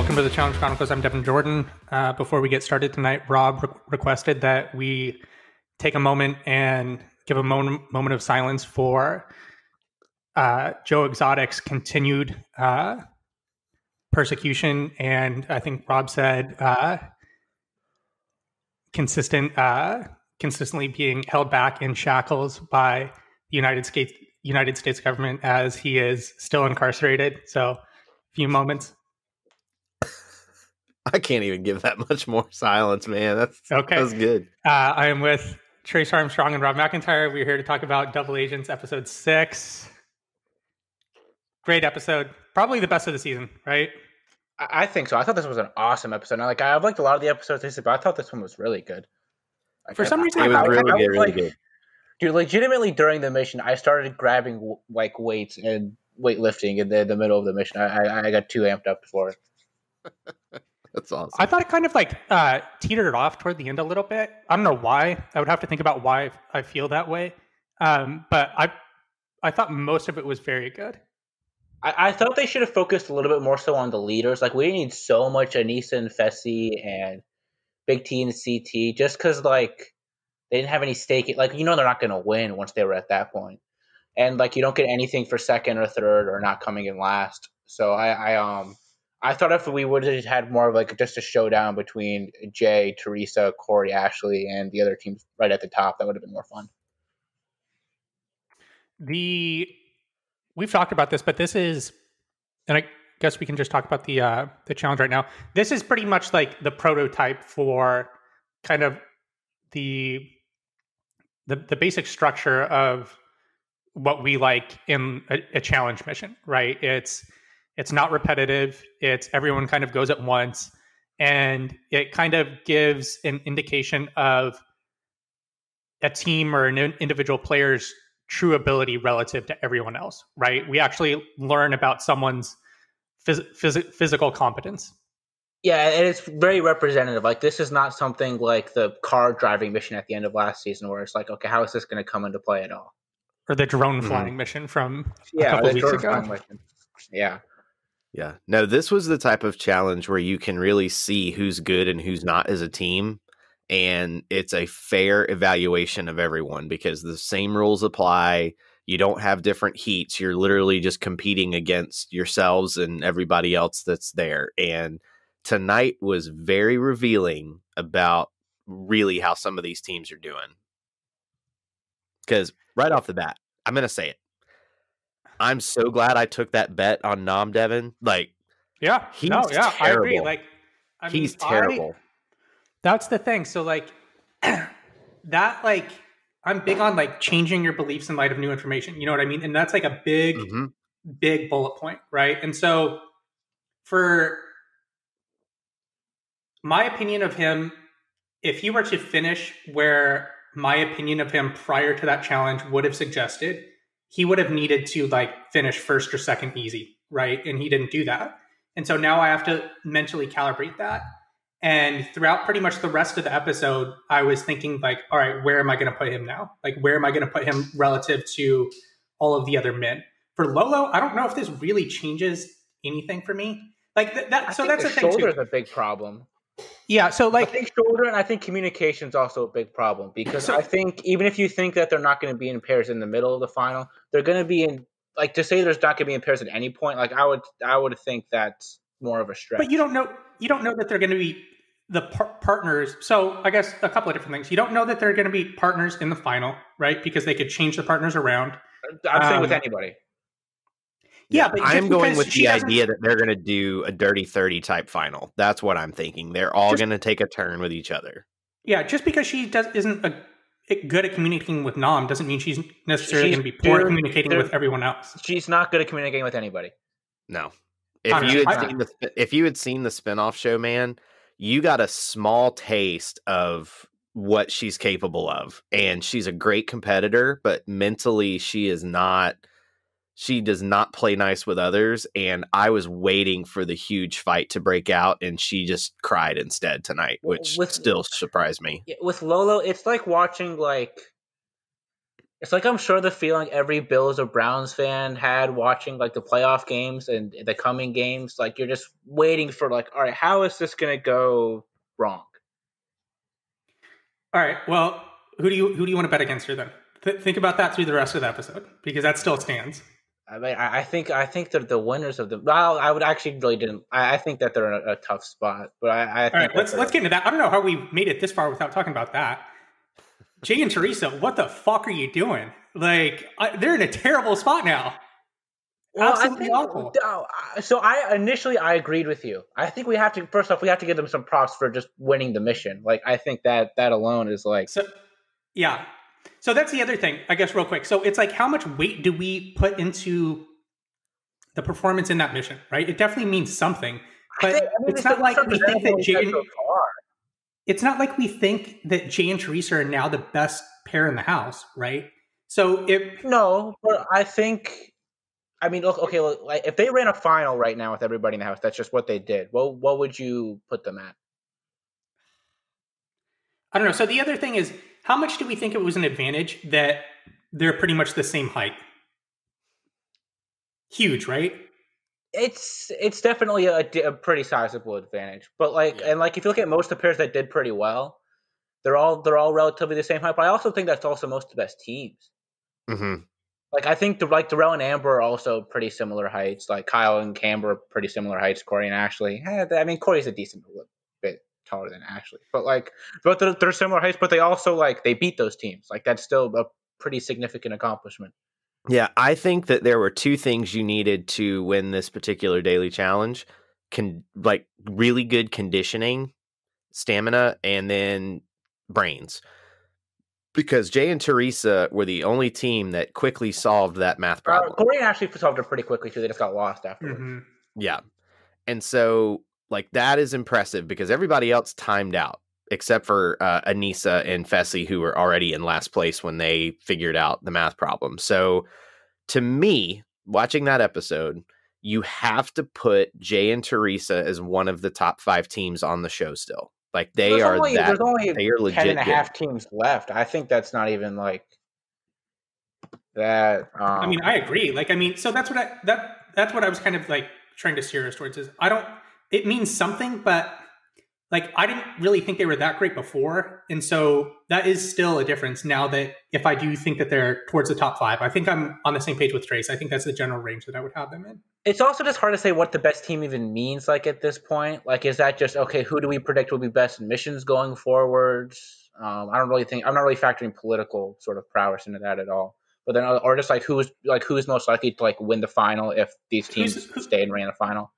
welcome to the Challenge Chronicles. I'm Devin Jordan. Before we get started tonight, Rob requested that we take a moment and give a moment of silence for Joe Exotic's continued persecution, and I think Rob said consistently being held back in shackles by the United States government as he is still incarcerated. So, a few moments. I can't even give that much more silence, man. That's good. I am with Trace Armstrong and Rob McIntyre. We're here to talk about Double Agents episode 6. Great episode. Probably the best of the season, right? I think so. I thought this was an awesome episode. Now, I've liked a lot of the episodes, but I thought this one was really good. For some reason, it was really good. Dude, legitimately during the mission, I started grabbing weights and weightlifting in the middle of the mission. I got too amped up for it. That's awesome. I thought it kind of teetered off toward the end a little bit. I don't know why. I would have to think about why I feel that way. But I thought most of it was very good. I thought they should have focused a little bit more so on the leaders. We didn't need so much Anissa and Fessy and Big T and CT just because they didn't have any stake. They're not going to win once they were at that point. And you don't get anything for second or third or not coming in last. So I thought if we would have had more of just a showdown between Jay, Teresa, Corey, Ashley, and the other teams right at the top, that would have been more fun. We've talked about this, but this is, and I guess we can just talk about the challenge right now. This is pretty much the prototype for kind of the basic structure of what we like in a challenge mission, right? It's not repetitive. It's everyone kind of goes at once, and it kind of gives an indication of a team or an individual player's true ability relative to everyone else, right? We actually learn about someone's physical competence. Yeah, and it's very representative. This is not something like the car driving mission at the end of last season where it's okay, how is this going to come into play at all? Or the drone flying mission from a couple weeks ago. Yeah. Yeah. No, this was the type of challenge where you can really see who's good and who's not as a team. And it's a fair evaluation of everyone because the same rules apply. You don't have different heats. You're literally just competing against yourselves and everybody else that's there. And tonight was very revealing about really how some of these teams are doing. Because right off the bat, I'm going to say it. I'm so glad I took that bet on Nom Devin. He's terrible. I agree. He's terrible. That's the thing. So I'm big on changing your beliefs in light of new information. You know what I mean? And that's a big, big bullet point, right? And so for my opinion of him, if he were to finish where my opinion of him prior to that challenge would have suggested, he would have needed to finish first or second easy, right? And he didn't do that. And so now I have to mentally calibrate that. And throughout pretty much the rest of the episode, I was thinking all right, where am I going to put him now? Where am I going to put him relative to all of the other men? For Lolo, I don't know if this really changes anything for me. That. So that's the thing too. Shoulder's a big problem. Yeah. So I think shoulder and I think communication is also a big problem because I think even if you think that they're not going to be in pairs in the middle of the final, they're going to be in to say there's not going to be in pairs at any point. I would think that's more of a stretch. But you don't know that they're going to be the partners. So I guess a couple of different things. You don't know that they're going to be partners in the final, right? Because they could change the partners around. I'm saying with anybody. Yeah, but I'm going with the idea that they're going to do a dirty 30 type final. That's what I'm thinking. They're all going to take a turn with each other. Yeah, just because she isn't good at communicating with Nom doesn't mean she's necessarily going to be poor at communicating with everyone else. She's not good at communicating with anybody. No. If you had seen the spinoff show, man, you got a small taste of what she's capable of. And she's a great competitor, but mentally she does not play nice with others. And I was waiting for the huge fight to break out, and she just cried instead tonight, which still surprised me. With Lolo, it's like watching It's like I'm sure the feeling every Bills or Browns fan had watching like the playoff games and the coming games. Like you're just waiting for like, all right, how is this gonna go wrong? All right. Well, who do you want to bet against here then? Think about that through the rest of the episode because that still stands. I mean, I think that the winners of the. Well, I would actually really didn't. I think that they're in a tough spot, but I think. All right, let's get into that. I don't know how we made it this far without talking about that. Jay and Teresa, what the fuck are you doing? Like, they're in a terrible spot now. Well, Absolutely awful. So I agreed with you. I think we have to first off we have to give them some props for just winning the mission. Like I think that alone is like. So, yeah. So that's the other thing, I guess, real quick. So it's like, how much weight do we put into the performance in that mission, right? It definitely means something, but it's not like we think that Jay. It's not like we think that Jay and Teresa are now the best pair in the house, right? So no, but I think. I mean, look. Okay, look, like if they ran a final right now with everybody in the house, that's just what they did. Well, what would you put them at? I don't know. So the other thing is, how much do we think it was an advantage that they're pretty much the same height? Huge, right? It's definitely a pretty sizable advantage. But and like if you look at most of the pairs that did pretty well, they're all relatively the same height. But I also think that's also most of the best teams. Mm-hmm. Like I think Darrell and Amber are also pretty similar heights. Like Kyle and Camber are pretty similar heights. Corey and Ashley. I mean, Corey's a decent bit taller than Ashley, but they're similar heights. But they also they beat those teams. Like that's still a pretty significant accomplishment. Yeah, I think that there were two things you needed to win this particular daily challenge: really good conditioning, stamina, and then brains. Because Jay and Teresa were the only team that quickly solved that math problem. Corey and Ashley solved it pretty quickly too. They just got lost afterwards. Mm-hmm. Yeah, and so that is impressive because everybody else timed out except for Anissa and Fessy, who were already in last place when they figured out the math problem. So to me, watching that episode, you have to put Jay and Teresa as one of the top 5 teams on the show still. Like they are that. There's only they are legit 10 and a half teams left. I think that's not even that. I mean, I agree. So that's what I was kind of trying to steer us towards is it means something, but I didn't really think they were that great before. And so that is still a difference now that if I do think that they're towards the top 5, I think I'm on the same page with Trace. I think that's the general range that I would have them in. It's also just hard to say what the best team even means at this point. Is that just, okay, who do we predict will be best in missions going forwards? I'm not really factoring political sort of prowess into that at all. But then, or just who's most likely to win the final if these teams stay and ran the final?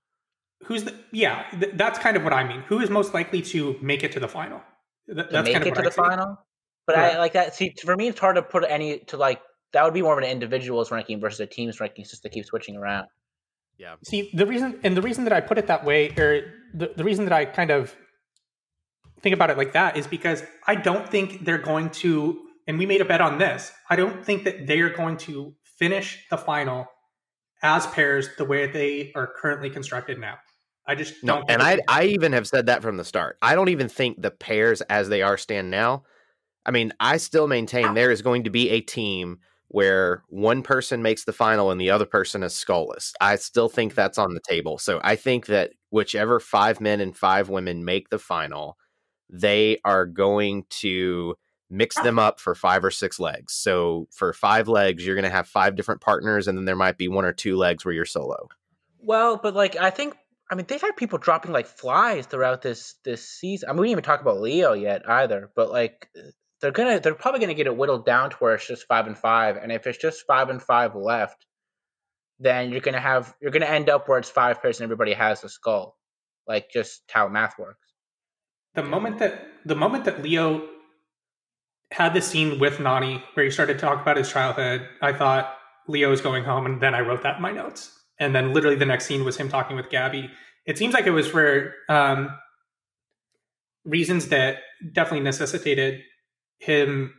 That's kind of what I mean. Who is most likely to make it to the final? That's kind of what I see. Final? But right. I like that. See, for me, it's hard to put that would be more of an individual's ranking versus a team's ranking, just to keep switching around. Yeah. See, the reason that I put it that way, or the reason that I kind of think about it like that is because I don't think they're going to, and we made a bet on this, I don't think that they are going to finish the final as pairs the way they are currently constructed now. I just don't. And I even have said that from the start. I don't even think the pairs as they are stand now. I mean, I still maintain there is going to be a team where one person makes the final and the other person is skulless. I still think that's on the table. So I think that whichever 5 men and 5 women make the final, they are going to mix them up for 5 or 6 legs. So for 5 legs, you're going to have 5 different partners, and then there might be 1 or 2 legs where you're solo. Well, but they've had people dropping flies throughout this season. We didn't even talk about Leo yet either, but they're probably gonna get it whittled down to where it's just 5 and 5, and if it's just 5 and 5 left, then you're gonna end up where it's 5 pairs and everybody has a skull, just how math works. The moment that Leo had this scene with Nani where he started to talk about his childhood, I thought Leo is going home, and then I wrote that in my notes. And then literally the next scene was him talking with Gabby. It seems like it was for reasons that definitely necessitated him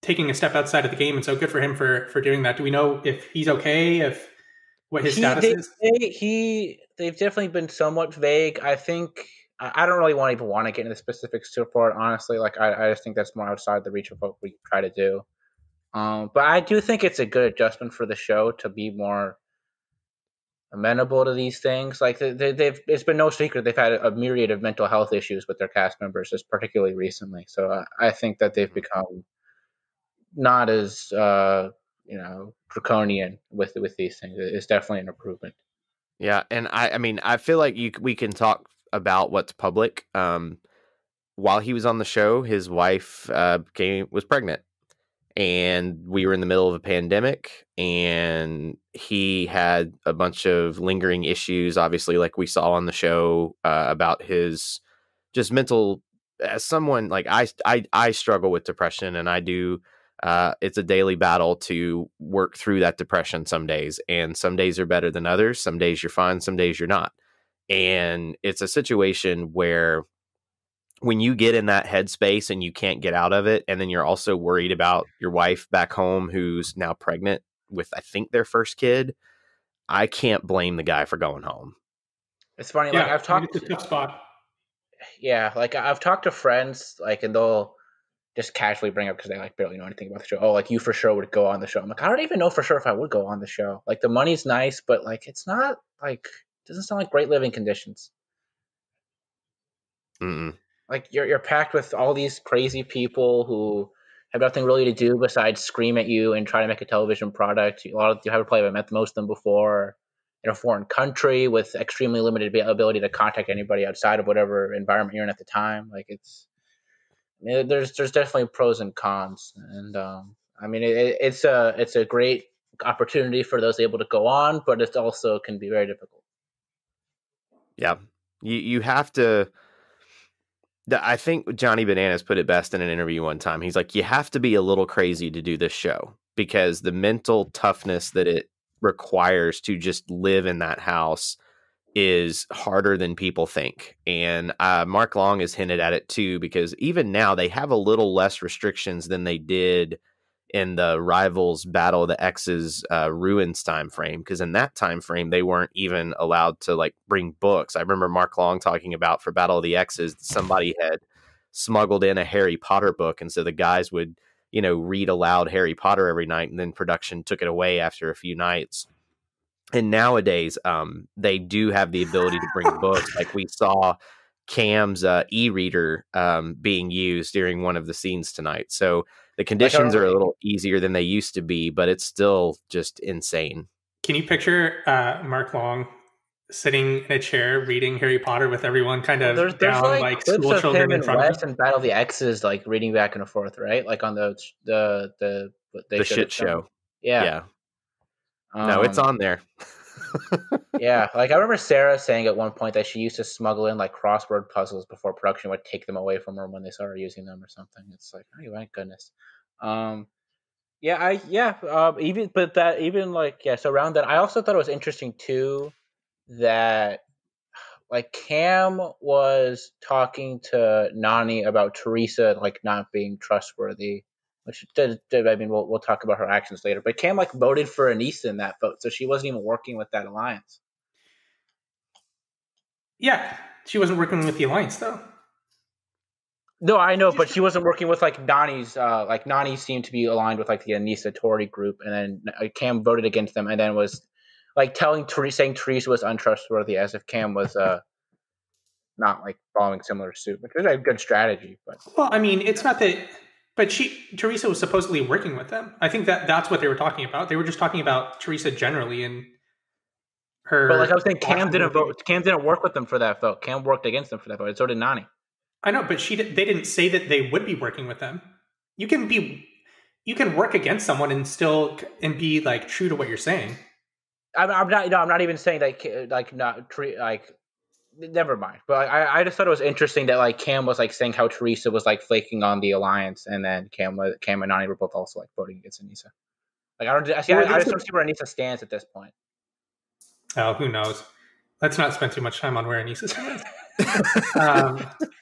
taking a step outside of the game. And so good for him for doing that. Do we know if he's okay, what his status is? They've definitely been somewhat vague. I think I don't really want to get into the specifics too far, honestly. I just think that's more outside the reach of what we try to do. But I do think it's a good adjustment for the show to be more amenable to these things. Like they've it's been no secret they've had a myriad of mental health issues with their cast members, just particularly recently. So I think that they've become not as draconian with these things. It's definitely an improvement. Yeah, and I mean, I feel like we can talk about what's public. While he was on the show, his wife was pregnant, and we were in the middle of a pandemic, and he had a bunch of lingering issues, obviously, like we saw on the show, about his just mental. As someone like I struggle with depression, and I do. It's a daily battle to work through that depression some days, and some days are better than others. Some days you're fine, some days you're not. And it's a situation where when you get in that headspace and you can't get out of it, and then you're also worried about your wife back home who's now pregnant with, I think, their first kid, I can't blame the guy for going home. It's funny, like I've talked. It's a tough spot. Yeah, like I've talked to friends, like, and they'll just casually bring up because they like barely know anything about the show. Oh, like you for sure would go on the show. I'm like, I don't even know for sure if I would go on the show. Like the money's nice, but like it's not like doesn't sound like great living conditions. Mm-mm. Like you're packed with all these crazy people who have nothing really to do besides scream at you and try to make a television product. A lot of you have probably met most of them before in a foreign country with extremely limited ability to contact anybody outside of whatever environment you're in at the time. Like there's definitely pros and cons, and I mean it's a great opportunity for those able to go on, but it also can be very difficult. Yeah, you have to. I think Johnny Bananas put it best in an interview one time. He's like, you have to be a little crazy to do this show because the mental toughness that it requires to just live in that house is harder than people think. And Mark Long has hinted at it too, because even now they have a little less restrictions than they did in the Rivals Battle of the X's Ruins time frame, because in that time frame they weren't even allowed to like bring books. I remember Mark Long talking about for Battle of the X's somebody had smuggled in a Harry Potter book, and so the guys would read aloud Harry Potter every night, and then production took it away after a few nights. And nowadays they do have the ability to bring books. Like we saw Cam's e-reader being used during one of the scenes tonight. So the conditions are a little easier than they used to be, but it's still just insane. Can you picture Mark Long sitting in a chair reading Harry Potter with everyone kind of down like school children in front of him? And Battle of the X's like reading back and forth, right? Like on the shit show. Yeah. No, it's on there. Yeah, like I remember Sarah saying at one point that she used to smuggle in like crossword puzzles before production would take them away from her when they started using them or something. It's like, oh my goodness. So around that, I also thought it was interesting too that like Cam was talking to Nani about Teresa like not being trustworthy. Which I mean, we'll talk about her actions later. But Cam like voted for Anissa in that vote, so she wasn't even working with that alliance. Yeah, she wasn't working with the alliance though. No, I know, but she wasn't working with like Nani's. Like Nani seemed to be aligned with like the Anissa Tory group, and then Cam voted against them, and then was like saying Teresa was untrustworthy, as if Cam was not like following similar suit, which is a good strategy. But well, I mean, it's not that. But Teresa was supposedly working with them. I think that's what they were talking about. They were just talking about Teresa generally and her. But like I was saying, Cam didn't vote. Cam didn't work with them for that vote. Cam worked against them for that vote, and so did Nani. I know, but they didn't say that they would be working with them. You can work against someone and be like true to what you're saying. I'm not even saying never mind. But I just thought it was interesting that like Cam was like saying how Teresa was like flaking on the alliance, and then Cam and Nani were both also like voting against Anissa. Like I just don't see where Anissa stands at this point. Oh, who knows? Let's not spend too much time on where Anissa stands.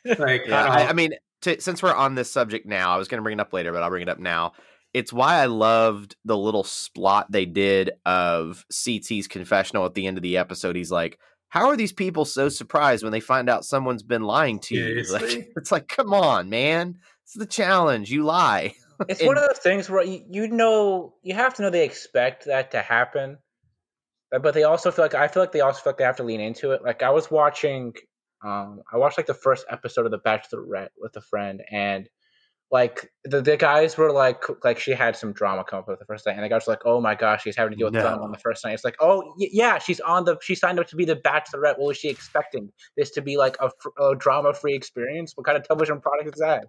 I mean, since we're on this subject now, I was going to bring it up later, but I'll bring it up now. It's why I loved the little splot they did of CT's confessional at the end of the episode. He's like, how are these people so surprised when they find out someone's been lying to you? Like, it's like, come on, man. It's the challenge. You lie. It's one And of those things where you have to know they expect that to happen, but they also feel like they also feel like they have to lean into it. Like I was watching, I watched like the first episode of The Bachelorette with a friend, and like the guys were like she had some drama come up with the first night, and the guys were like, oh my gosh, she's having to deal with drama on the no, first night. It's like, oh yeah, she signed up to be the Bachelorette. What was she expecting? This to be like a drama free experience? What kind of television product is that?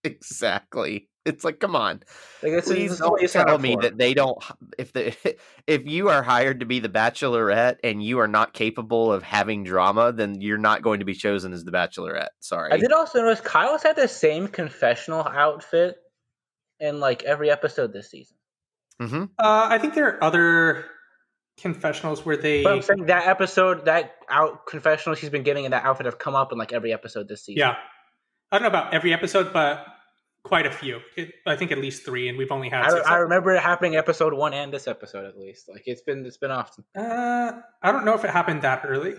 exactly. It's like, come on. Like this Please is what you don't sign tell up me for. that they don't. If you are hired to be the Bachelorette and you are not capable of having drama, then you're not going to be chosen as the Bachelorette. I Sorry. did also notice Kyle's had the same confessional outfit in like every episode this season. Mm-hmm. I think there are other confessionals where But I'm they. saying that episode, confessional she's been giving in that outfit have come up in like every episode this season. Yeah, I don't know about every episode, but quite a few. I think at least 3, and we've only had. I remember it happening in episode 1 and this episode at least. Like it's been often. I don't know if it happened that early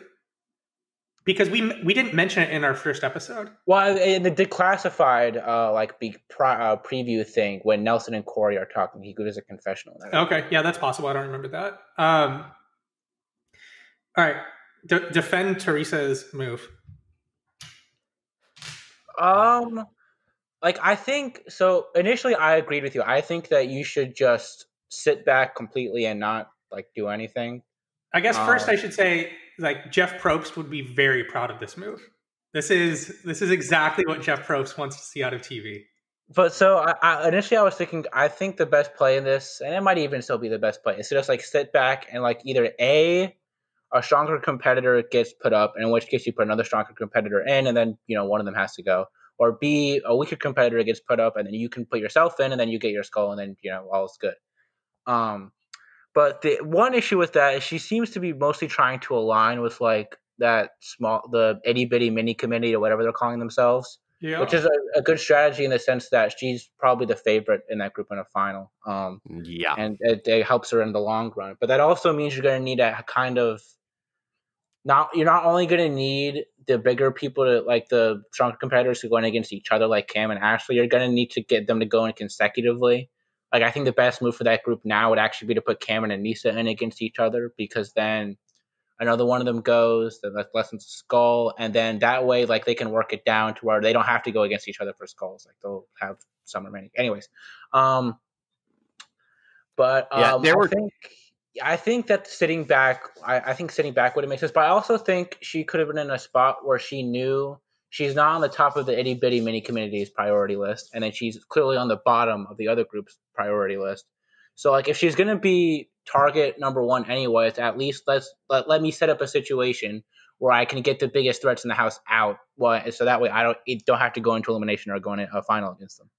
because we didn't mention it in our first episode. Well, in the declassified preview thing when Nelson and Corey are talking, he goes as a confessional. Okay, yeah, that's possible. I don't remember that. All right, defend Teresa's move. Like I think so. Initially, I agreed with you. I think that you should just sit back completely and not like do anything. I guess first I should say like Jeff Probst would be very proud of this move. This is exactly what Jeff Probst wants to see out of TV. But so initially I was thinking, I think the best play in this, and it might even still be the best play, is to just like sit back and like either a stronger competitor gets put up, in which case you put another stronger competitor in, and then one of them has to go, or B, a weaker competitor gets put up, and then you can put yourself in, and then you get your skull, and then all is good. But the one issue with that is she seems to be mostly trying to align with like the itty bitty mini committee or whatever they're calling themselves. Yeah. Which is a good strategy in the sense that she's probably the favorite in that group in a final. Yeah. And it helps her in the long run. But that also means you're going to need a kind of you're not only going to need the bigger people to like the stronger competitors who are going against each other like Cam and Ashley. You're going to need to get them to go in consecutively. Like I think the best move for that group now would actually be to put Cameron and Nisa in against each other, because then another one of them goes, then that lessens the skull, and then that way, like they can work it down to where they don't have to go against each other for skulls. Like they'll have some remaining. Anyways, I think that sitting back, I think sitting back would have made sense. But I also think she could have been in a spot where she knew she's not on the top of the itty bitty mini community's priority list, and then she's clearly on the bottom of the other group's priority list. So like if she's going to be target number 1 anyways, at least let me set up a situation where I can get the biggest threats in the house out. So that way I don't have to go into elimination or go into a final against them.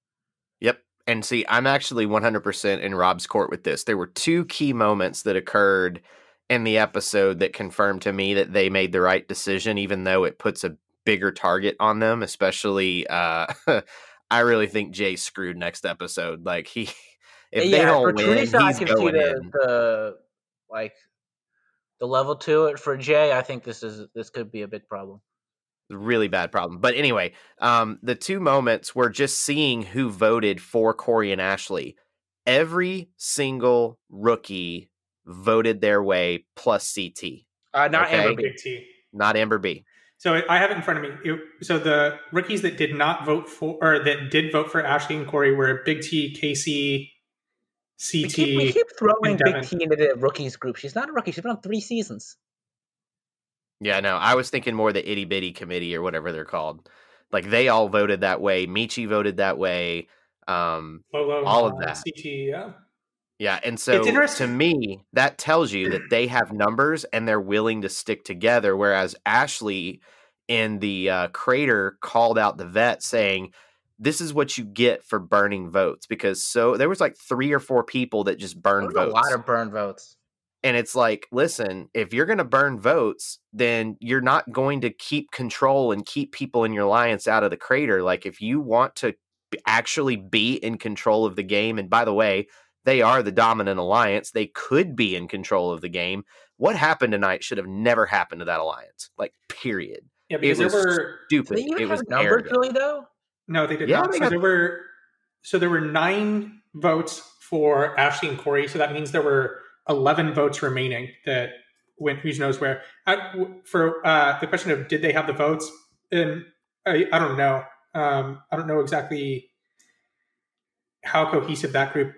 Yep. And see, I'm actually 100% in Rob's court with this. There were 2 key moments that occurred in the episode that confirmed to me that they made the right decision, even though it puts a bigger target on them, especially I really think Jay screwed next episode. Like if they don't win, Teresa, he's going in. The level to it. For Jay, I think this could be a big problem. Really bad problem. But anyway, the 2 moments were just seeing who voted for Corey and Ashley. Every single rookie voted their way plus CT. Not Amber B. Not Amber B. So I have it in front of me. So the rookies that did not vote for, or that did vote for Ashley and Corey, were Big T, Casey, CT. We keep throwing Big T into the rookies group. She's not a rookie. She's been on 3 seasons. Yeah, no, I was thinking more the itty bitty committee or whatever they're called. Like they all voted that way. Michi voted that way. Lolo, all of that. CT, yeah. Yeah, and so to me, that tells you that they have numbers and they're willing to stick together, whereas Ashley in the crater called out the vet saying, this is what you get for burning votes, because there was like 3 or 4 people that just burned votes. A lot of burned votes. And it's like, listen, if you're going to burn votes, then you're not going to keep control and keep people in your alliance out of the crater. Like if you want to actually be in control of the game, and by the way, they are the dominant alliance, they could be in control of the game. What happened tonight should have never happened to that alliance. Like, period. Yeah, because it was stupid. Did they even have numbers really though? No, they did not. So there were So there were 9 votes for Ashley and Corey. So that means there were 11 votes remaining that went who knows where. For the question of did they have the votes? And I don't know. I don't know exactly how cohesive that group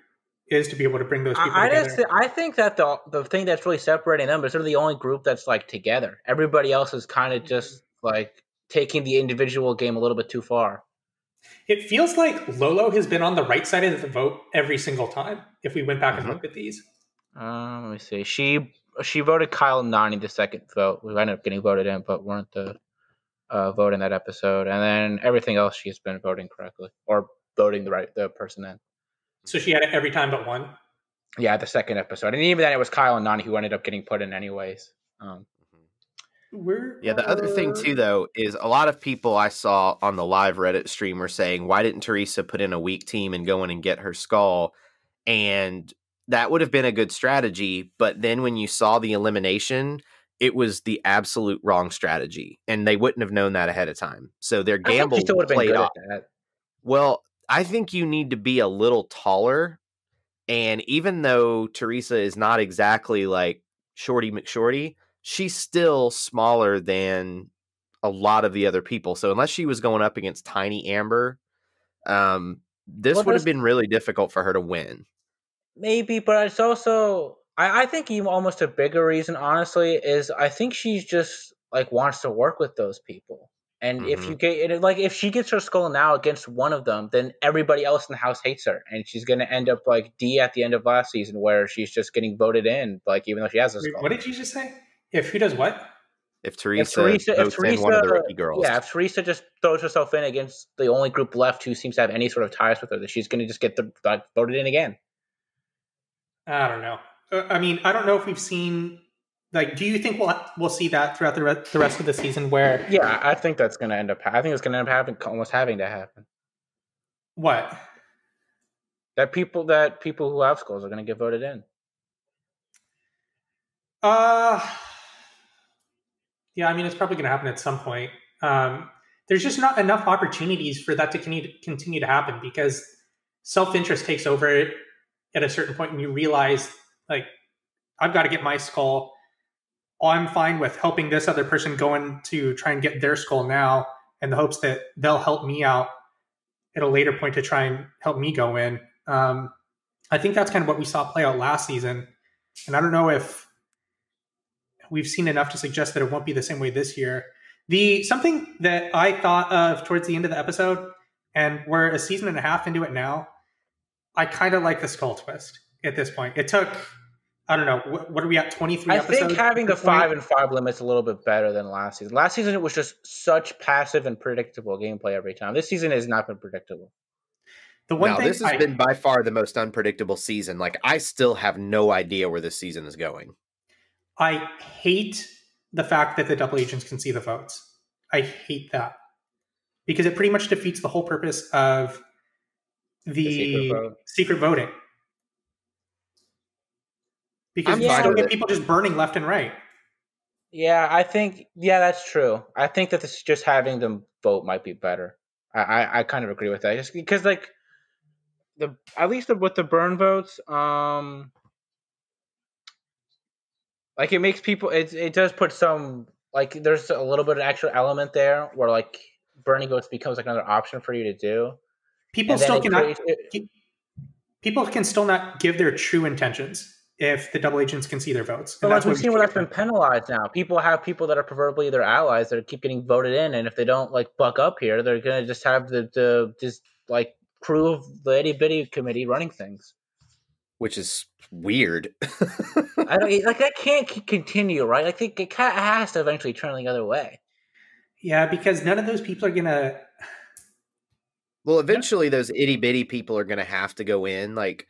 is to be able to bring those people together. I think that the thing that's really separating them is they're the only group that's like together. Everybody else is kind of just like taking the individual game a little bit too far. It feels like Lolo has been on the right side of the vote every single time. If we went back and looked at these, let me see. She voted Kyle Nani the second vote. We ended up getting voted in, but weren't the vote in that episode. And then everything else, she's been voting correctly or voting the person in. So she had it every time but one. Yeah, the second episode, and even then, it was Kyle and Nani who ended up getting put in anyways. The other thing too, though, is a lot of people I saw on the live Reddit stream were saying, "Why didn't Teresa put in a weak team and go in and get her skull?" And that would have been a good strategy. But then when you saw the elimination, it was the absolute wrong strategy, and they wouldn't have known that ahead of time. So their gamble played off. Well, I think you need to be a little taller. And even though Teresa is not exactly like Shorty McShorty, she's still smaller than a lot of the other people. So unless she was going up against Tiny Amber, this would have been really difficult for her to win. Maybe, but it's also, I think even almost a bigger reason, honestly, is I think she's just like wants to work with those people. And if you get like if she gets her skull now against one of them, then everybody else in the house hates her, and she's going to end up like D at the end of last season, where she's just getting voted in, like even though she has a skull. What did you just say? If who does what? If Teresa in one of the rookie girls, yeah, if Teresa just throws herself in against the only group left who seems to have any sort of ties with her, that she's going to just get voted in again. I don't know. I mean, I don't know if we've seen. Like, do you think we'll see that throughout the rest of the season? Where I think that's going to end up. I think it's going to end up almost having to happen. What? That people who have skulls are going to get voted in. Yeah, I mean, it's probably going to happen at some point. There's just not enough opportunities for that to continue to happen because self-interest takes over at a certain point, and you realize, like, I've got to get my skull. I'm fine with helping this other person go in to try and get their skull now in the hopes that they'll help me out at a later point to try and help me go in. I think that's kind of what we saw play out last season. And I don't know if we've seen enough to suggest that it won't be the same way this year. Something that I thought of towards the end of the episode, and we're a season and a half into it now, I kind of like the skull twist at this point. It took... I don't know. What are we at? 23 episodes? I think having the 5 and 5 limit's a little bit better than last season. Last season, it was just such passive and predictable gameplay every time. This season has not been predictable. This has been by far the most unpredictable season. Like, I still have no idea where this season is going. I hate the fact that the double agents can see the votes. I hate that. Because it pretty much defeats the whole purpose of the secret voting. Because you still get people just burning left and right. Yeah, I think, that's true. I think that this just having them vote might be better. I kind of agree with that. Just because, like, at least with the burn votes, like, it makes people, it does put some, like, there's a little bit of extra element there where, like, burning votes becomes, like, another option for you to do. People can still not give their true intentions if the double agents can see their votes. But like we've seen where that's been penalized now. People have people that are proverbially their allies that keep getting voted in, and if they don't like buck up here, they're gonna just have the just like crew of the itty bitty committee running things. Which is weird. I don't like that can't continue, right? I think it has to eventually turn the other way. Yeah, because none of those people are gonna. Well, eventually those itty bitty people are gonna have to go in, like.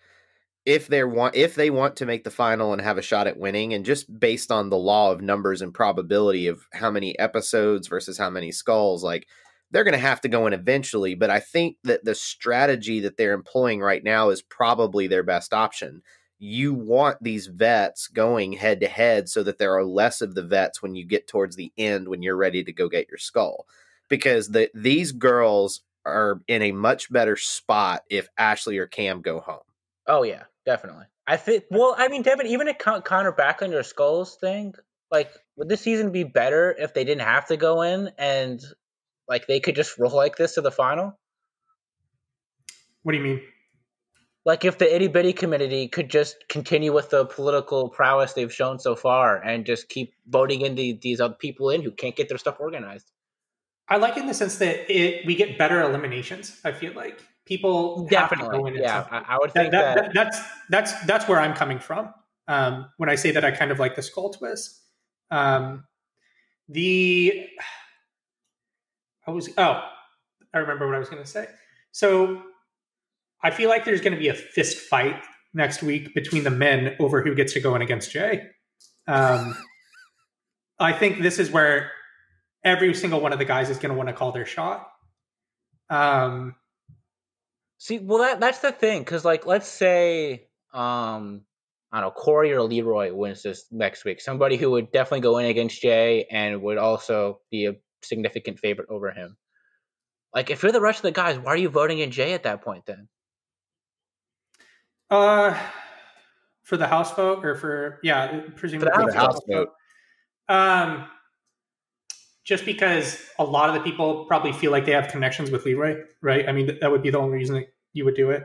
If they want to make the final and have a shot at winning, and just based on the law of numbers and probability of how many episodes versus how many skulls, like they're going to have to go in eventually. But I think that the strategy that they're employing right now is probably their best option. You want these vets going head to head so that there are less of the vets when you get towards the end, when you're ready to go get your skull, because these girls are in a much better spot if Ashley or Cam go home. Oh yeah, definitely. I think. Well, I mean, Devin, even a Connor Backlund or Skulls thing, like, would this season be better if they didn't have to go in and like they could just roll like this to the final? What do you mean? Like, if the itty bitty community could just continue with the political prowess they've shown so far and just keep voting in these other people in who can't get their stuff organized. I like it in the sense that we get better eliminations. I feel like people Definitely, have to go in. yeah. I would think that's where I'm coming from when I say that I kind of like the skull twist. I remember what I was going to say. So I feel like there's going to be a fist fight next week between the men over who gets to go in against Jay. I think this is where every single one of the guys is going to want to call their shot. See, well, that's the thing, because, like, let's say, I don't know, Corey or Leroy wins this next week. Somebody who would definitely go in against Jay and would also be a significant favorite over him. Like, if you're the rest of the guys, why are you voting in Jay at that point then? For the House vote, or presumably for the House vote. Just because a lot of the people probably feel like they have connections with Leroy, right? I mean, that would be the only reason that you would do it.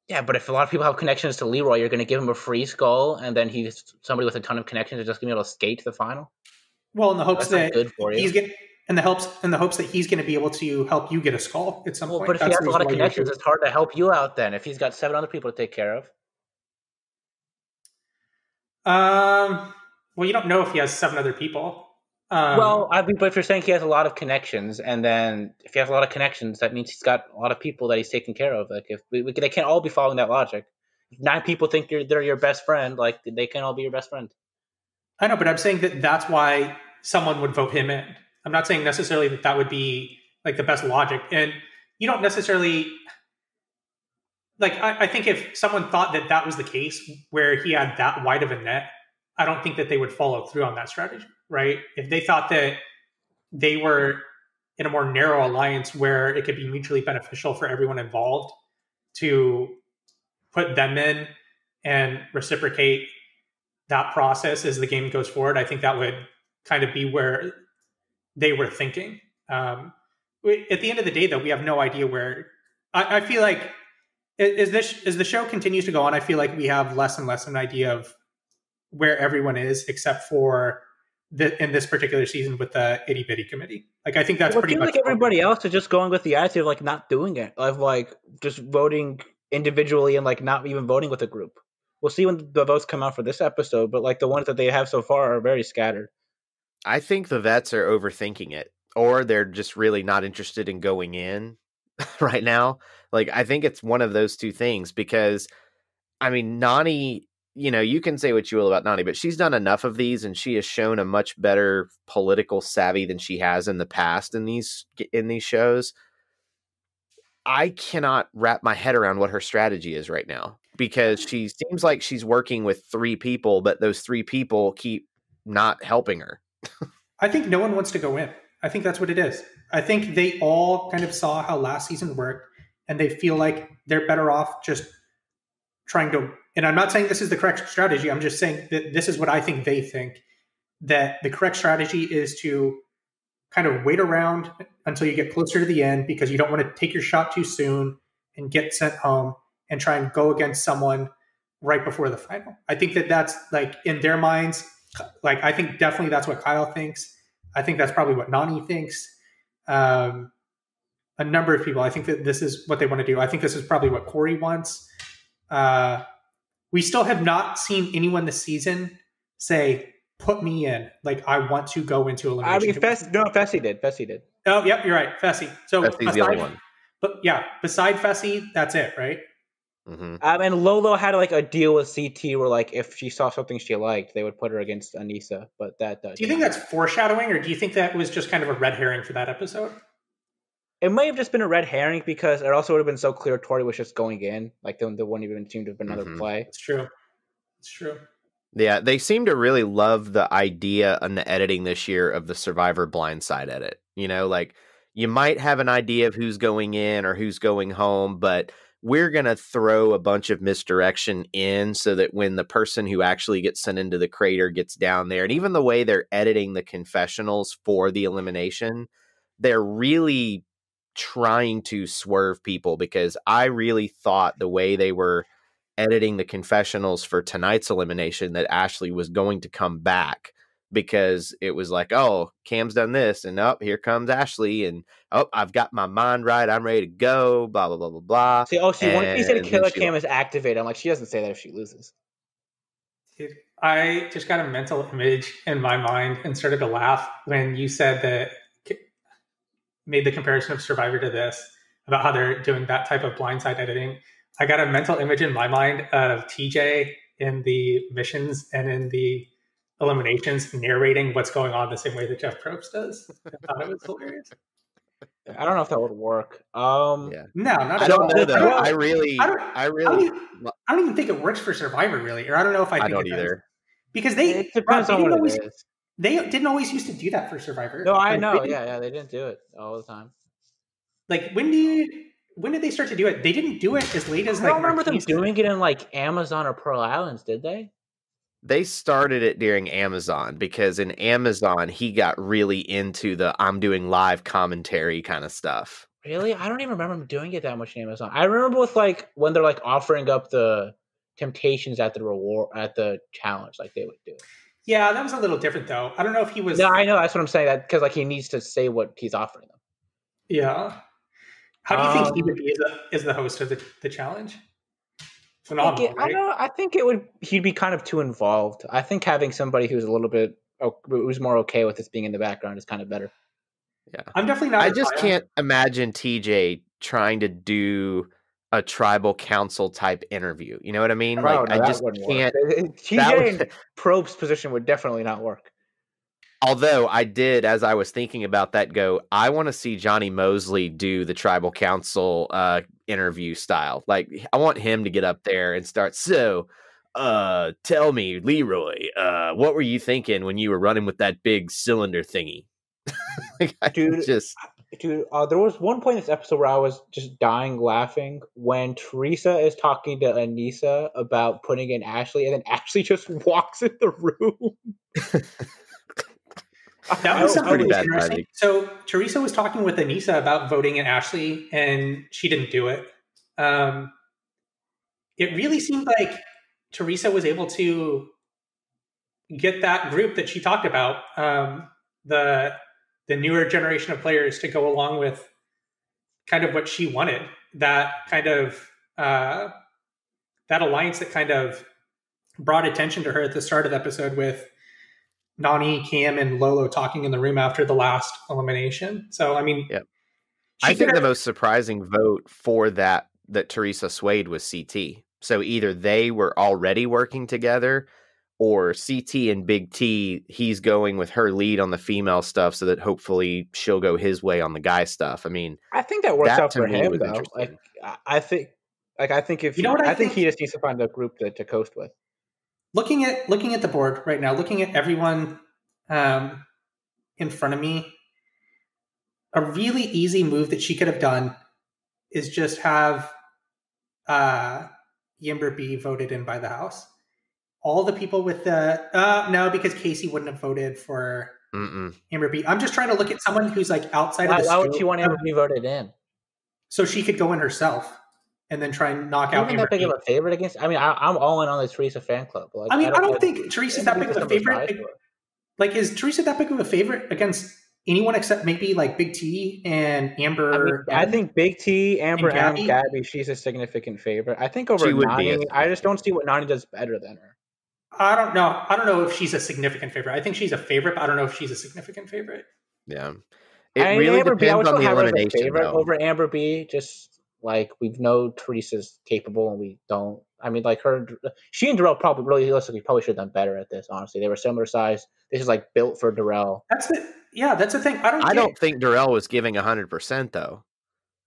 Yeah, but if a lot of people have connections to Leroy, you're going to give him a free skull, and then he's somebody with a ton of connections is just going to be able to skate to the final. Well, in the hopes that he's going to be able to help you get a skull at some point. But if he has a lot of connections, it's hard to help you out then. If he's got 7 other people to take care of. Well, you don't know if he has 7 other people. But if you're saying he has a lot of connections, and then if he has a lot of connections, that means he's got a lot of people that he's taking care of. Like, if they can't all be following that logic. If 9 people think they're your best friend, like, they can all be your best friend. I know, but I'm saying that's why someone would vote him in. I'm not saying necessarily that would be like the best logic, and you don't necessarily like. I think if someone thought that was the case where he had that wide of a net, I don't think that they would follow through on that strategy. Right? If they thought that they were in a more narrow alliance where it could be mutually beneficial for everyone involved to put them in and reciprocate that process as the game goes forward, I think that would kind of be where they were thinking. At the end of the day, though, we have no idea where. I feel like as the show continues to go on, I feel like we have less and less an idea of where everyone is, except for in this particular season with the itty bitty committee. Like, I think that's pretty much like everybody else is just going with the attitude of like not doing it, of like just voting individually and like not even voting with a group. We'll see when the votes come out for this episode, but like the ones that they have so far are very scattered. I think the vets are overthinking it, or they're just really not interested in going in right now. Like, I think it's one of those two things, because I mean, Nani, you know, you can say what you will about Nani, but she's done enough of these and she has shown a much better political savvy than she has in the past in these shows. I cannot wrap my head around what her strategy is right now, because she seems like she's working with 3 people, but those 3 people keep not helping her. I think no one wants to go in. I think that's what it is. I think they all kind of saw how last season worked and they feel like they're better off just trying to, and I'm not saying this is the correct strategy. I'm just saying that this is what I think they think, that the correct strategy is to kind of wait around until you get closer to the end, because you don't want to take your shot too soon and get sent home and try and go against someone right before the final. I think that's like in their minds. Like, I think definitely that's what Kyle thinks. I think that's probably what Nani thinks. A number of people, I think that this is what they want to do. I think this is probably what Corey wants. We still have not seen anyone this season say, put me in. Like, I want to go into elimination. Fessy did. Oh, yep, you're right. Fessy. So Fessy's the only one. But yeah, beside Fessy, that's it, right? Mm-hmm. And Lolo had like a deal with CT where like if she saw something she liked, they would put her against Anissa. But that do you think that's foreshadowing, or do you think that was just kind of a red herring for that episode? It might have just been a red herring, because it also would have been so clear Tori was just going in. Like, there wouldn't even seem to have been another play. It's true. Yeah, they seem to really love the idea on the editing this year of the Survivor blindside edit. You know, like, you might have an idea of who's going in or who's going home, but we're going to throw a bunch of misdirection in so that when the person who actually gets sent into the crater gets down there, and even the way they're editing the confessionals for the elimination, they're really trying to swerve people, because I really thought the way they were editing the confessionals for tonight's elimination that Ashley was going to come back, because it was like, oh, Cam's done this, and here comes Ashley, and I've got my mind right, I'm ready to go, blah blah blah blah blah. See, when she said Killer Cam is activated, I'm like, she doesn't say that if she loses. Dude, I just got a mental image in my mind and started to laugh when you said that, made the comparison of Survivor to this, about how they're doing that type of blindside editing. I got a mental image in my mind of TJ in the missions and in the eliminations narrating what's going on the same way that Jeff Probst does. I thought it was hilarious. I don't know if that would work. No, not I don't know though. I don't even think it works for Survivor, really, or I don't know if I don't either, because it depends on what it is. They didn't always used to do that for Survivor. No, I know. Yeah, they didn't do it all the time. Like, when did they start to do it? They didn't do it as late as I don't remember them doing it in like Amazon or Pearl Islands, did they? They started it during Amazon, because in Amazon he got really into the I'm doing live commentary kind of stuff. Really? I don't even remember them doing it that much in Amazon. I remember with like when they're like offering up the temptations at the challenge, like they would do. Yeah, that was a little different though. I don't know if he was. No, I know, that's what I'm saying. That because like he needs to say what he's offering them. Yeah. How do you think he would be as the host of the challenge? Phenomenal, right? I think he'd be kind of too involved. I think having somebody who's a little bit who's more okay with this being in the background is kind of better. Yeah, I'm definitely not. I just can't imagine TJ trying to do a tribal council type interview. You know what I mean? Like, I just can't. TJ in Probe's position would definitely not work. Although I did, as I was thinking about that, I want to see Johnny Mosley do the tribal council interview style. Like, I want him to get up there and start. So, tell me, Leroy, what were you thinking when you were running with that big cylinder thingy? Dude, there was one point in this episode where I was just dying laughing when Teresa is talking to Anissa about putting in Ashley, and then Ashley just walks in the room. That was pretty bad timing. So Teresa was talking with Anissa about voting in Ashley, and she didn't do it. It really seemed like Teresa was able to get that group that she talked about, the newer generation of players, to go along with kind of what she wanted. That kind of that alliance that kind of brought attention to her at the start of the episode with Nani, Cam, and Lolo talking in the room after the last elimination. So, I mean, yeah. I think the most surprising vote for that Teresa swayed was CT. So either they were already working together, or CT and Big T, he's going with her lead on the female stuff so that hopefully she'll go his way on the guy stuff. I mean, I think that works out for him, though. Like, I think if I think he just needs to find a group to coast with. Looking at the board right now, looking at everyone in front of me, a really easy move that she could have done is just have Yimber be voted in by the house. All the people with the no, because Casey wouldn't have voted for Amber B. I'm just trying to look at someone who's like outside of the. Why would she want Amber to be voted in? So she could go in herself and then try and knock out. Even that big of a favorite against. I mean, I'm all in on the Teresa fan club. Like, I mean, I don't think Teresa's that big of a favorite. Like, is Teresa that big of a favorite against anyone except maybe like Big T and Amber? I think Big T, Amber, and Gabby. She's a significant favorite. I think over Nani, I just don't see what Nani does better than her. I don't know. I don't know if she's a significant favorite. I think she's a favorite, but I don't know if she's a significant favorite. Yeah. It really Amber depends B, I would on the have her as a elimination, favorite though. over Amber B. Just like we know Teresa's capable and we don't. I mean, like she and Darrell probably should have done better at this, honestly. They were similar size. This is like built for Darrell. That's the thing. I don't think Darrell was giving 100%, though.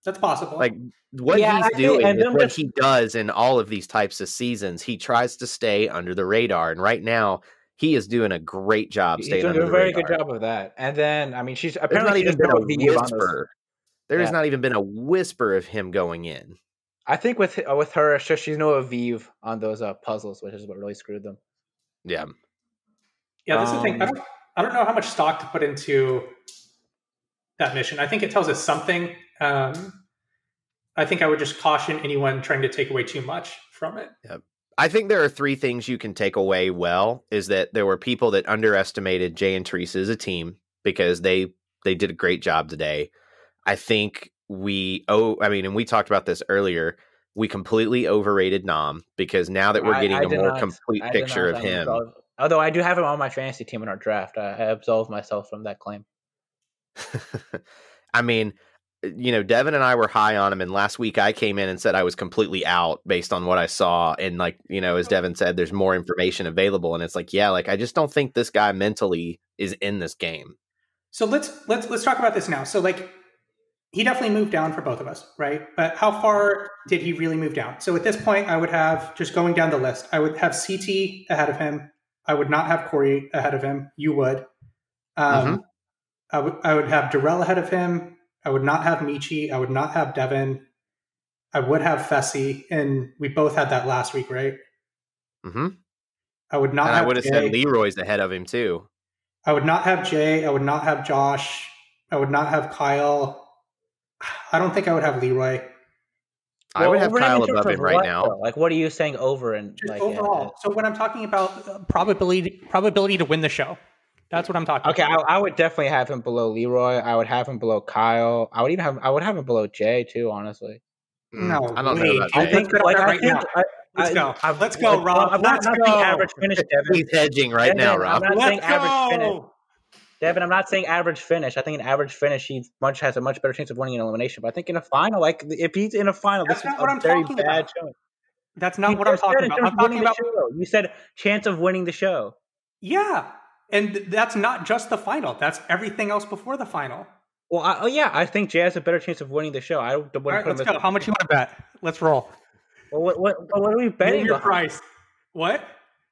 That's possible. Like, what he's doing is what he does in all of these types of seasons. He tries to stay under the radar, and right now he is doing a great job staying under the radar. He's doing a very good job of that. And then, I mean, she's apparently not even been a whisper There has not even been a whisper of him going in. I think with her, it's just she's no Aviv on those puzzles, which is what really screwed them. Yeah. Yeah, that's the thing. I don't know how much stock to put into that mission. I think it tells us something. I think I would just caution anyone trying to take away too much from it. Yeah. I think there are 3 things you can take away is that there were people that underestimated Jay and Teresa as a team because they did a great job today. I think and we talked about this earlier, we completely overrated Nam because now that we're getting a more complete picture of him. Although I do have him on my fantasy team in our draft. I absolved myself from that claim. I mean, Devin and I were high on him, and last week I came in and said I was completely out based on what I saw. And as Devin said, there's more information available, and it's I just don't think this guy mentally is in this game. So let's talk about this now. So he definitely moved down for both of us, right? But how far did he really move down? So at this point, I would have, just going down the list, I would have CT ahead of him. I would not have Corey ahead of him. You would. I would have Darrell ahead of him. I would not have Michi. I would not have Devin. I would have Fessy, and we both had that last week, right? Mm-hmm. I would not. And I would have said Leroy's ahead of him too. I would not have Jay. I would not have Josh. I would not have Kyle. I don't think I would have Leroy. I would have Kyle above him right now. Though? What are you saying over and overall? So when I'm talking about probability to win the show, that's what I'm talking about. Okay, I would definitely have him below Leroy. I would have him below Kyle. I would have him below Jay too. Honestly, no, I don't know about Jay. Let's go, Rob. I'm not saying average finish, Devin. He's hedging right now, Rob. I'm not saying average finish. Devin, I'm not saying average finish. I think an average finish, he has a much better chance of winning an elimination. But I think in a final, if he's in a final, this is a very bad show. That's not what I'm talking about. I'm talking about. You said chance of winning the show. Yeah, and that's not just the final. That's everything else before the final. Well, I think Jay has a better chance of winning the show. All right, let's go. How much you want to bet? Let's roll. Well, what are we betting on? Your price. What?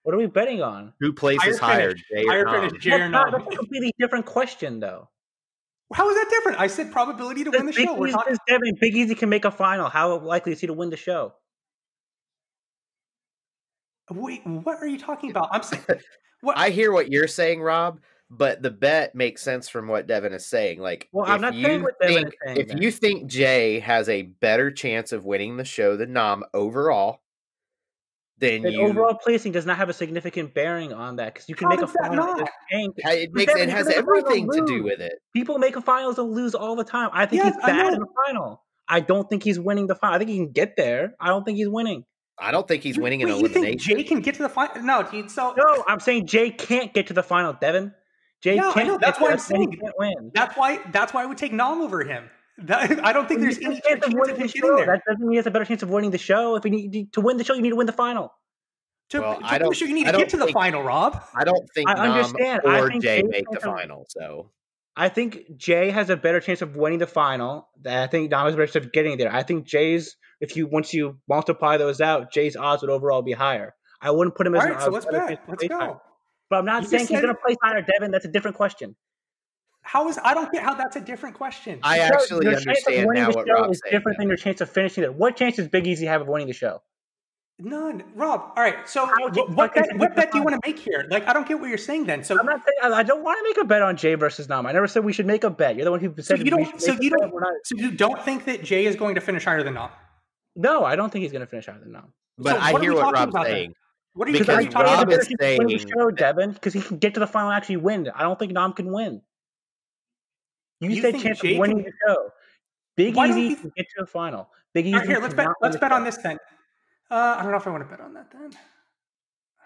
What are we betting on? Who places higher, Jay or Nam? That's a completely different question, though. How is that different? I said probability to win the show. We're talking Devin. Big Easy can make a final. How likely is he to win the show? Wait, what are you talking about? I'm saying. I hear what you're saying, Rob, but the bet makes sense from what Devin is saying. I'm not saying what Devin is saying. If you think Jay has a better chance of winning the show than Nam overall, then overall placing does not have a significant bearing on that because you can make a final. It has everything to do with it. People make a finals and lose all the time. I think he's bad in the final. I don't think he's winning the final. I think he can get there. I don't think he's winning. I don't think he's winning an elimination. You think Jay can get to the final? No, dude. No, I'm saying Jay can't get to the final, Devin. Jay can't. That's why I'm saying he can't win. That's why I would take Nam over him. I don't think there's any chance of him getting there. That doesn't mean he has a better chance of winning the show. If you need to win the show, you need to win the final. To win the show, you need to get to the final, Rob. I don't think Nam or Jay make the final. So I think Jay has a better chance of winning the final. I think Nam has a better chance of getting there. I think Jay's, once you multiply those out, Jay's odds would overall be higher. I wouldn't put him as all right. So let's bet. Let's go. Higher. But I'm not saying he's going to place higher, Devin. That's a different question. I don't get how that's a different question. I actually understand now what Rob's saying. Different than your chance of finishing it. What chance does Big Easy have of winning the show? None, Rob. All right. So what bet do you want to make here? I don't get what you're saying. Then, so I'm not saying I don't want to make a bet on Jay versus Nam. I never said we should make a bet. You're the one who said you don't think that Jay is going to finish higher than Nam? No, I don't think he's going to finish higher than Nam. But I hear what Rob's saying. What are you talking about? Rob is saying the show, Devin, because he can get to the final and actually win. I don't think Nam can win. You said chance of winning the show. Big Easy can get to the final. Big Easy. Here, let's bet on this then. I don't know if I want to bet on that then.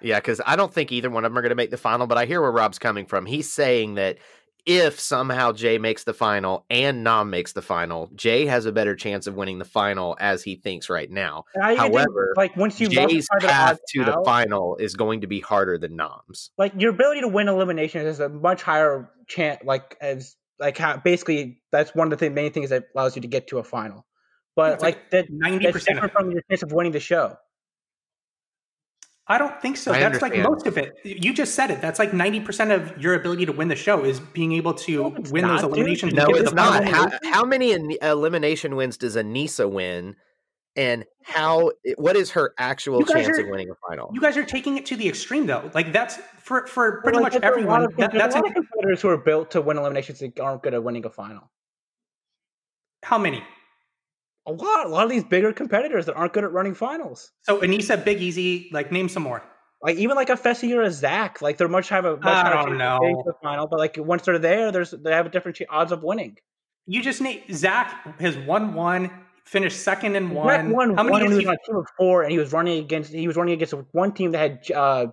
Yeah, because I don't think either one of them are going to make the final, but I hear where Rob's coming from. He's saying that if somehow Jay makes the final and Nam makes the final, Jay has a better chance of winning the final as he thinks right now. However, once you Jay's path to the final is going to be harder than Nam's. Your ability to win elimination is a much higher chance, basically that's one of the main things that allows you to get to a final. But that 90% from your chance of winning the show. I don't think so. That's like most of it. You just said it. That's like 90% of your ability to win the show is being able to win those eliminations. No, it's not. How many elimination wins does Anissa win? And what is her actual chance of winning a final? You guys are taking it to the extreme, though. Like, that's for pretty much everyone. There's a lot of competitors who are built to win eliminations that aren't good at winning a final. How many? A lot of these bigger competitors that aren't good at running finals. So Anissa, Big Easy, like name some more. Like even like a Fessy or a Zach, like they're much higher chance of getting to the final. But like once they're there, they have a different odds of winning. You just named Zach has won one, finished second in one. How many? He was on a team of 4, and he was running against one team that had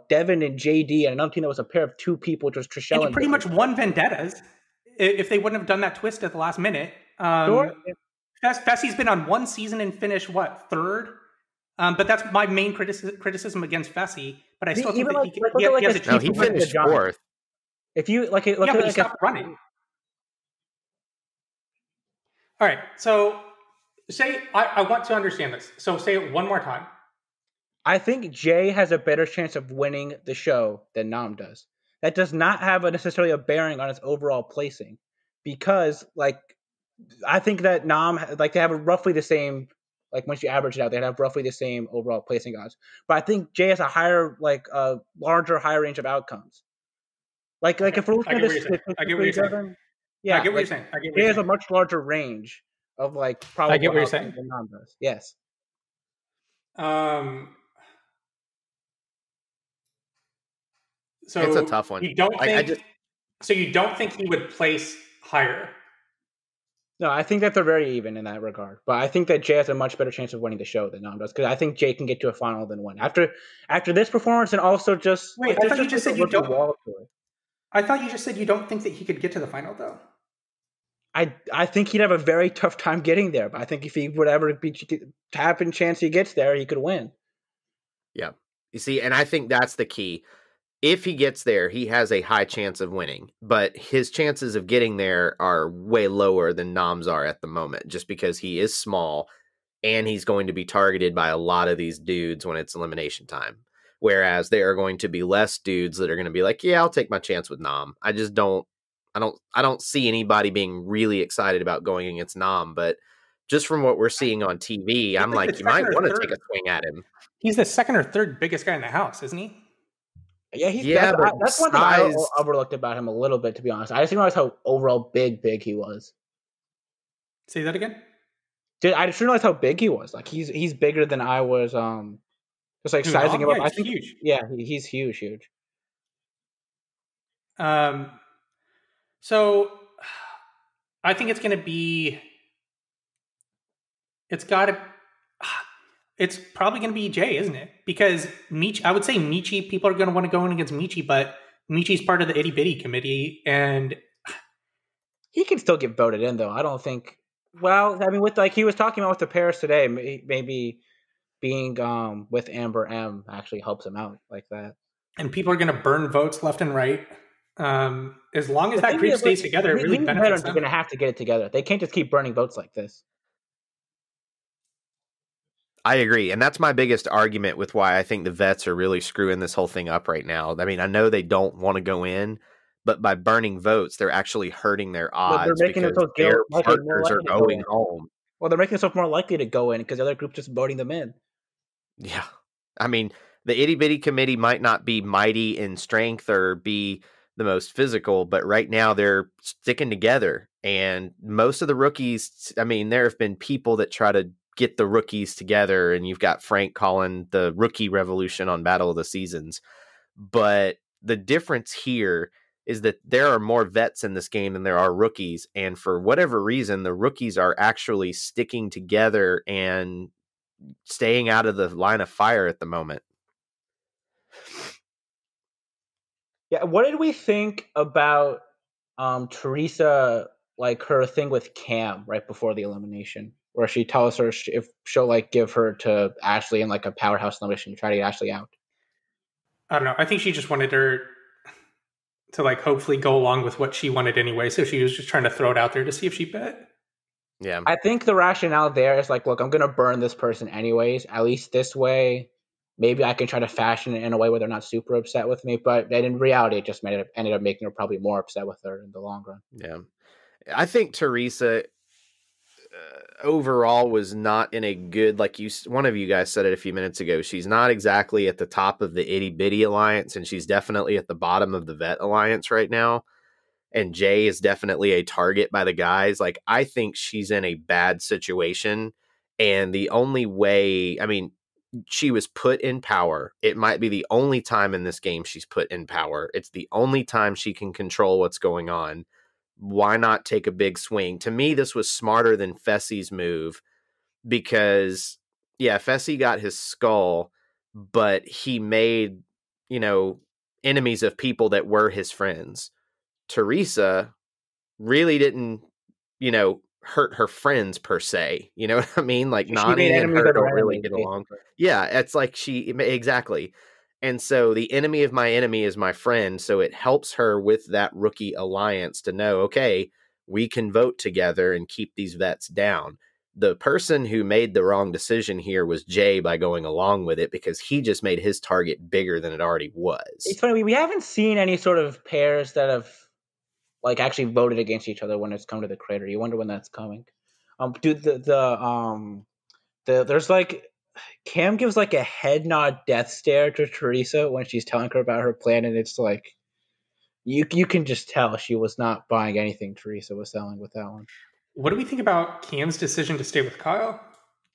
Devin and JD, and another team that was a pair of 2 people, which was Trishelle. And he pretty much won Vendettas if they wouldn't have done that twist at the last minute. Sure. Fessy's been on one season and finished third. But that's my main criticism against Fessy. But I still think that he has a chance. He finished 4th. If you look but he stopped running. All right, so say I want to understand this. So say it one more time. I think Jay has a better chance of winning the show than Nam does. That does not have necessarily a bearing on its overall placing, because I think that Nam they have roughly the same. Like once you average it out, they'd have roughly the same overall placing odds. But I think Jay has a higher, larger, higher range of outcomes. If we're looking at this, I get what you're saying. Yeah, I get what you're saying. Jay has a much larger range of probably. I get what you're saying. Than Nam does. Yes. So it's a tough one. You don't think? So you don't think he would place higher? No, I think that they're very even in that regard. But I think that Jay has a much better chance of winning the show than Nam does, because I think Jay can get to a final than win. After this performance, and also just wait, I thought you just said you don't. I thought you just said you don't think that he could get to the final, though. I think he'd have a very tough time getting there, but I think if he would ever happen chance he gets there, he could win. Yeah, you see, and I think that's the key. If he gets there, he has a high chance of winning, but his chances of getting there are way lower than Nam's are at the moment, just because he is small and he's going to be targeted by a lot of these dudes when it's elimination time. Whereas there are going to be less dudes that are going to be like, yeah, I'll take my chance with Nam. I don't see anybody being really excited about going against Nam, but just from what we're seeing on TV, I'm like, you might want to take a swing at him. He's the second or third biggest guy in the house, isn't he? Yeah, that's one thing I overlooked about him a little bit, to be honest. I just didn't realize how overall big he was. Say that again? I just didn't realize how big he was. Like he's bigger than I was. Just sizing him up. I think huge. Yeah, he's huge. So I think it's going to be. It's probably going to be Jay, isn't it? Because I would say Michi, people are going to want to go in against Michi, but Michi's part of the itty bitty committee, and he can still get voted in, though. I don't think. Well, I mean, with he was talking about with the pairs today, maybe being with Amber M actually helps him out like that. And people are going to burn votes left and right. As long as that group stays together, it really benefits them. They're going to have to get it together. They can't just keep burning votes like this. I agree. And that's my biggest argument with why I think the vets are really screwing this whole thing up right now. I mean, I know they don't want to go in, but by burning votes, they're actually hurting their odds because their partners are going home. Well, they're making themselves more likely to go in because the other group's just voting them in. Yeah. I mean, the itty bitty committee might not be mighty in strength or be the most physical, but right now they're sticking together. And most of the rookies, I mean, there have been people that try to get the rookies together, and you've got Frank calling the rookie revolution on Battle of the Seasons. But the difference here is that there are more vets in this game than there are rookies. And for whatever reason, the rookies are actually sticking together and staying out of the line of fire at the moment. Yeah. What did we think about Teresa, her thing with Cam right before the elimination? Where she tells her if she'll give her to Ashley in a powerhouse elimination to try to get Ashley out. I don't know. I think she just wanted her to hopefully go along with what she wanted anyway. So she was just trying to throw it out there to see if she bet. Yeah. I think the rationale there is look, I'm going to burn this person anyways. At least this way, maybe I can try to fashion it in a way where they're not super upset with me. But in reality, it just ended up making her probably more upset with her in the long run. Yeah. I think Teresa overall was not in a good, like one of you guys said it a few minutes ago. She's not exactly at the top of the itty bitty alliance, and she's definitely at the bottom of the vet alliance right now. And Jay is definitely a target by the guys. Like, I think she's in a bad situation. And the only way, I mean, she was put in power. It might be the only time in this game she's put in power. It's the only time she can control what's going on. Why not take a big swing? To me, this was smarter than Fessy's move because, yeah, Fessy got his skull, but he made, enemies of people that were his friends. Teresa really didn't, hurt her friends per se. You know what I mean? Like, She made Nani and enemies her of her don't really enemies, get along. basically. Yeah, it's like exactly. And so the enemy of my enemy is my friend. So it helps her with that rookie alliance to know, okay, we can vote together and keep these vets down. The person who made the wrong decision here was Jay by going along with it because he just made his target bigger than it already was. It's funny, we haven't seen any sort of pairs that have like actually voted against each other when it's come to the crater. You wonder when that's coming. Dude, there's like Cam gives like a head nod death stare to Teresa when she's telling her about her plan, and it's like you can just tell she was not buying anything Teresa was selling with that one. What do we think about Cam's decision to stay with Kyle?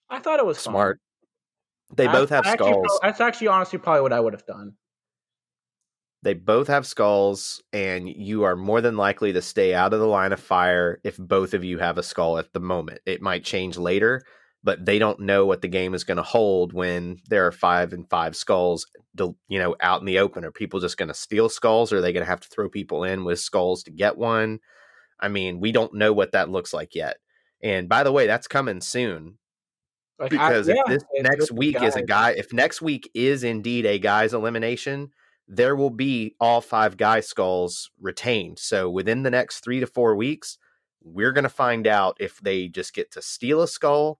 I thought it was smart. Fun. They both have skulls. That's actually honestly probably what I would have done. They both have skulls, and you are more than likely to stay out of the line of fire if both of you have a skull at the moment. It might change later, but they don't know what the game is going to hold when there are 5 and 5 skulls, out in the open. Are people just going to steal skulls, or are they going to have to throw people in with skulls to get one? I mean, we don't know what that looks like yet. And by the way, that's coming soon. Like, Because if this next week guys. if next week is indeed a guy's elimination, there will be all 5 guy skulls retained. So within the next 3 to 4 weeks, we're going to find out if they just get to steal a skull,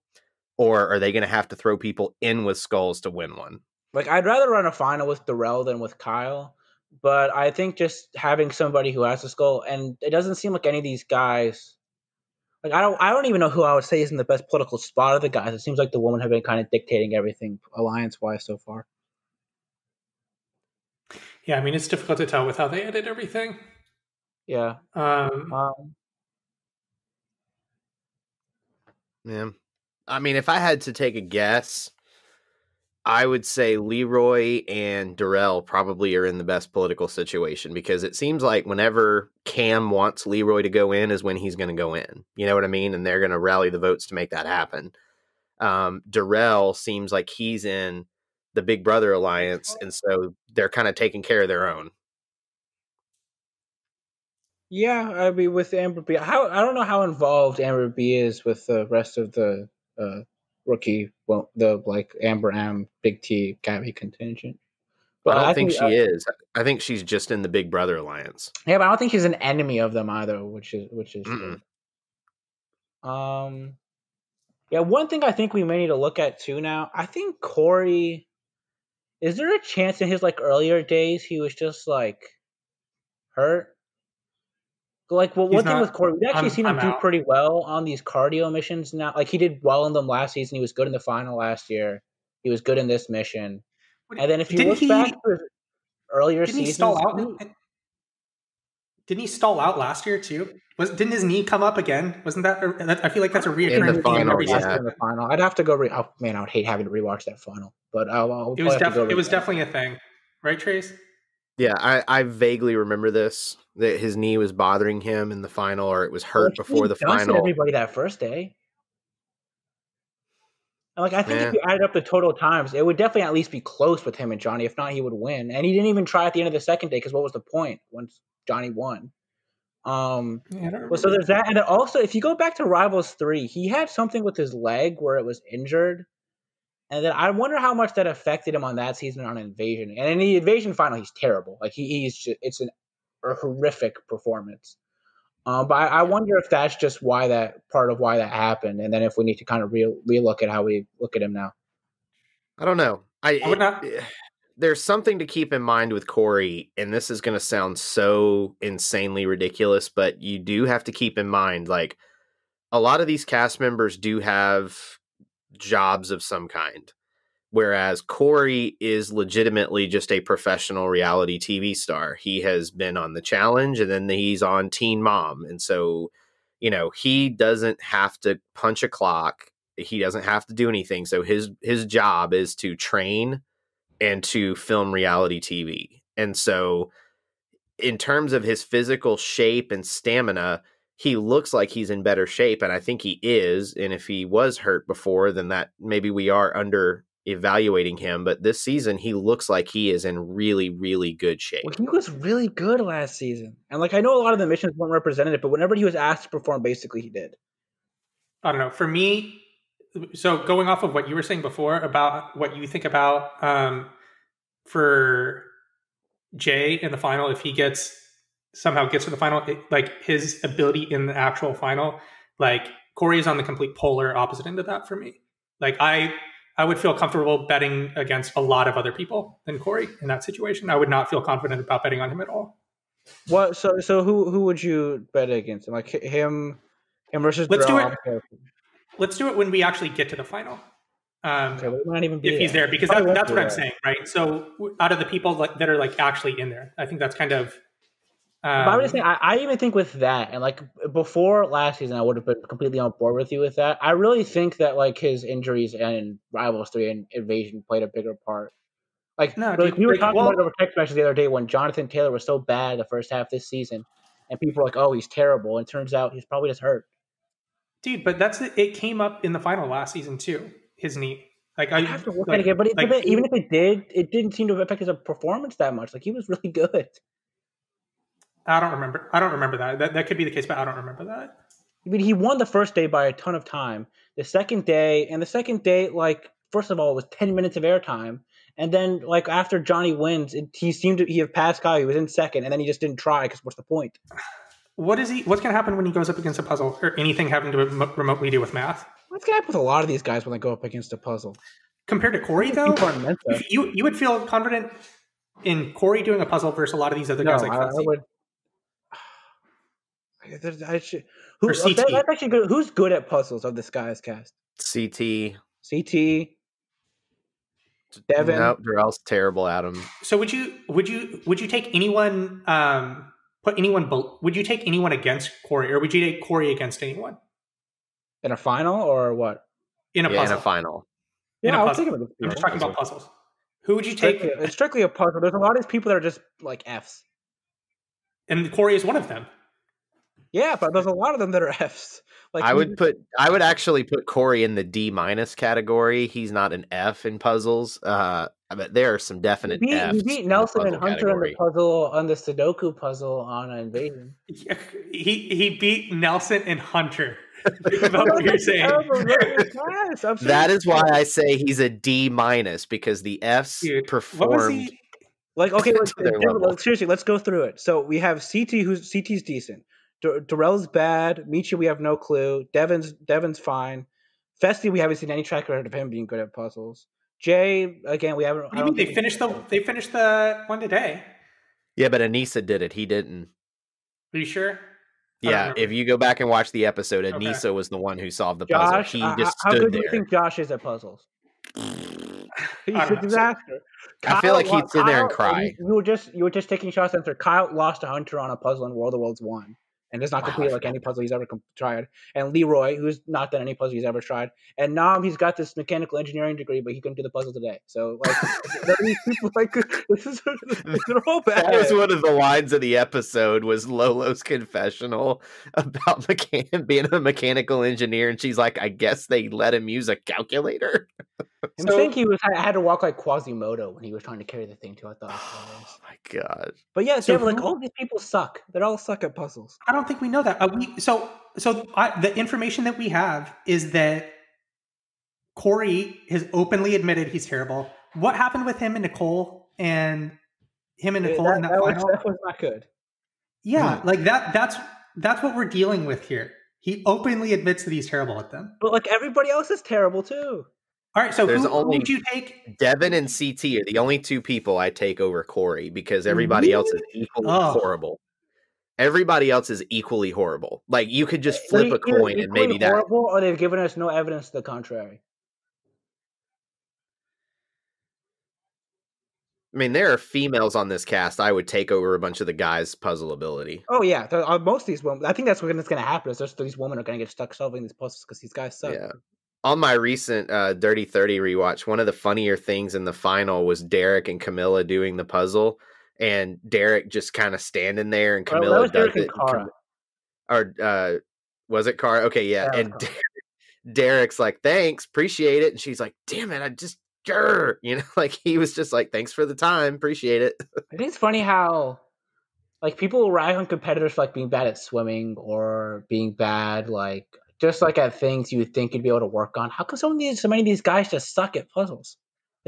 or are they going to have to throw people in with skulls to win one? Like, I'd rather run a final with Darrell than with Kyle, but I think just having somebody who has a skull, and it doesn't seem like any of these guys. Like, I don't even know who I would say is in the best political spot of the guys. It seems like the women have been kind of dictating everything alliance wise so far. Yeah, I mean, it's difficult to tell with how they edit everything. Yeah. Yeah. I mean, if I had to take a guess, I would say Leroy and Darrell probably are in the best political situation, because it seems like whenever Cam wants Leroy to go in is when he's going to go in. You know what I mean? And they're going to rally the votes to make that happen. Darrell seems like he's in the Big Brother Alliance, and so they're kind of taking care of their own. Yeah, I mean, with Amber B, I don't know how involved Amber B is with the rest of the rookie, well, the like Amber M, Big T, Gabby contingent. But I don't think she is. I think she's just in the Big Brother Alliance. Yeah, but I don't think she's an enemy of them either, which is good. Yeah, one thing I think we may need to look at too now. I think Corey. Is there a chance in his like earlier days he was just like hurt? Like, well, one thing with Corey, we've actually seen him do pretty well on these cardio missions now. Like, he did well in them last season. He was good in the final last year. He was good in this mission. And then if you look back to his earlier seasons, didn't he stall out last year too? Didn't his knee come up again? Wasn't that? I feel like that's a reoccurring in the final. Yeah. In the final, I'd have to go. Oh man, I would hate having to rewatch that final. But it was definitely a thing, right, Trace? Yeah, I vaguely remember this, that his knee was bothering him in the final, or it was hurt before the final. Everybody that first day. Like, I think if you added up the total times, it would definitely at least be close with him and Johnny. If not, he would win. And he didn't even try at the end of the second day, because what was the point once Johnny won? So there's that. And then also, if you go back to Rivals 3, he had something with his leg where it was injured. And then I wonder how much that affected him on that season on Invasion. And in the Invasion final, he's terrible. Like, he's just, it's a horrific performance. But I wonder if that's just part of why that happened. And then if we need to kind of relook at how we look at him now. I don't know. I would not. There's something to keep in mind with Corey, and this is going to sound so insanely ridiculous, but you do have to keep in mind, like, a lot of these cast members do have jobs of some kind, whereas Corey is legitimately just a professional reality TV star. He has been on The Challenge, and then he's on Teen Mom, and so, you know, he doesn't have to punch a clock. He doesn't have to do anything. So his job is to train and to film reality TV. And so in terms of his physical shape and stamina, he looks like he's in better shape. And I think he is. And if he was hurt before, then that maybe we are under evaluating him. But this season, he looks like he is in really, really good shape. Well, he was really good last season. And like, I know a lot of the missions weren't represented, but whenever he was asked to perform, basically he did. I don't know. For me, so going off of what you were saying before about what you think about for Jay in the final, if he somehow gets to the final, like his ability in the actual final, like Corey is on the complete polar opposite end of that for me. Like I would feel comfortable betting against a lot of other people than Corey in that situation. I would not feel confident about betting on him at all. What? So who would you bet against? Like him versus? Let's do it. Let's do it when we actually get to the final. Okay, we might not even be if he's there, because that's what I'm saying, right? So out of the people that are like actually in there, I think that's kind of. But I was saying, I even think with that, and like before last season, I would have been completely on board with you with that. I really think that like his injuries and Rivals 3 and Invasion played a bigger part. Like, no, like dude, we were like, talking about it over text messages the other day when Jonathan Taylor was so bad the first half this season, and people were like, "Oh, he's terrible," and it turns out he's probably just hurt. Dude, but it came up in the final last season too. His knee, like I have to look at it again, but even if it didn't seem to affect his performance that much. Like he was really good. I don't remember that. That could be the case, but I don't remember that. I mean, he won the first day by a ton of time. The second day, like first of all, it was 10 minutes of airtime, and then like after Johnny wins, he had passed Kyle. He was in second, and then he just didn't try because what's the point? What's going to happen when he goes up against a puzzle or anything having to remotely do with math? What's going to happen with a lot of these guys when they go up against a puzzle? Compared to Corey, though, you would feel confident in Corey doing a puzzle versus a lot of these other guys like I would. Or CT. That's actually good. Who's good at puzzles of this guy's cast? CT. Devin. Nope, Darrell's terrible at him. So would you take anyone? Would you take anyone against Corey, or would you take Corey against anyone in a final, or what? In a puzzle. In a final. Yeah, I'm just talking about puzzles. Who would you take? It's strictly a puzzle. There's a lot of these people that are just like Fs, and Corey is one of them. Yeah, but there's a lot of them that are Fs. Like I would actually put Corey in the D- category. He's not an F in puzzles. But there are some definite Fs. He beat Nelson and Hunter on the puzzle, on the Sudoku puzzle on Invasion. He beat Nelson and Hunter. About what you're saying. That is why I say he's a D- because the Fs performed. Like, okay, seriously, let's go through it. So we have CT's decent. Darrell's bad. Michi, we have no clue. Devin's fine. Festi, we haven't seen any track record of him being good at puzzles. Jay, again, we haven't. What do you mean they finished the one today? Yeah, but Anissa did it. He didn't. Are you sure? Yeah, if you go back and watch the episode, Anissa was the one who solved the puzzle. Josh, he just how stood good there. do you think Josh is at puzzles? He's a disaster. I feel like he'd sit there and cry. You were just taking shots after Kyle lost to Hunter on a puzzle in World of Worlds 1. And does not complete like any puzzle he's ever tried. And Leroy, who's not done any puzzle he's ever tried. And Nam, he's got this mechanical engineering degree, but he couldn't do the puzzle today. So like, these people like they're all bad. That was one of the lines of the episode. Was Lolo's confessional about being a mechanical engineer, and she's like, "I guess they let him use a calculator." I'm saying he had to walk like Quasimodo when he was trying to carry the thing too. I thought. Oh my god! But yeah, like all these people suck. They all suck at puzzles. I don't think we know that. The information that we have is that Corey has openly admitted he's terrible. What happened with him and Nicole in that final? That was not good. Yeah, like that's what we're dealing with here. He openly admits that he's terrible at them. But like everybody else is terrible too. All right, so There's who only would you take? Devin and CT are the only two people I take over Corey because everybody else is equally Oh. horrible. Everybody else is equally horrible. Like you could just flip a coin and maybe that. Horrible, or they've given us no evidence to the contrary. I mean, there are females on this cast. I would take over a bunch of the guys' puzzle ability. Oh yeah, most of these women. I think that's what's going to happen. Is just these women are going to get stuck solving these puzzles because these guys suck. Yeah. On my recent Dirty 30 rewatch, one of the funnier things in the final was Derek and Camilla doing the puzzle, and Derek just kind of standing there, and Camilla does it. Or was it Cara? Okay, yeah. And Derek's like, "Thanks, appreciate it," and she's like, "Damn it, I just." Like he was just like, "Thanks for the time, appreciate it." I think it's funny how, like, people will rag on competitors for like being bad at swimming or being bad, like just like at things you would think you'd be able to work on. How come so many of these guys just suck at puzzles?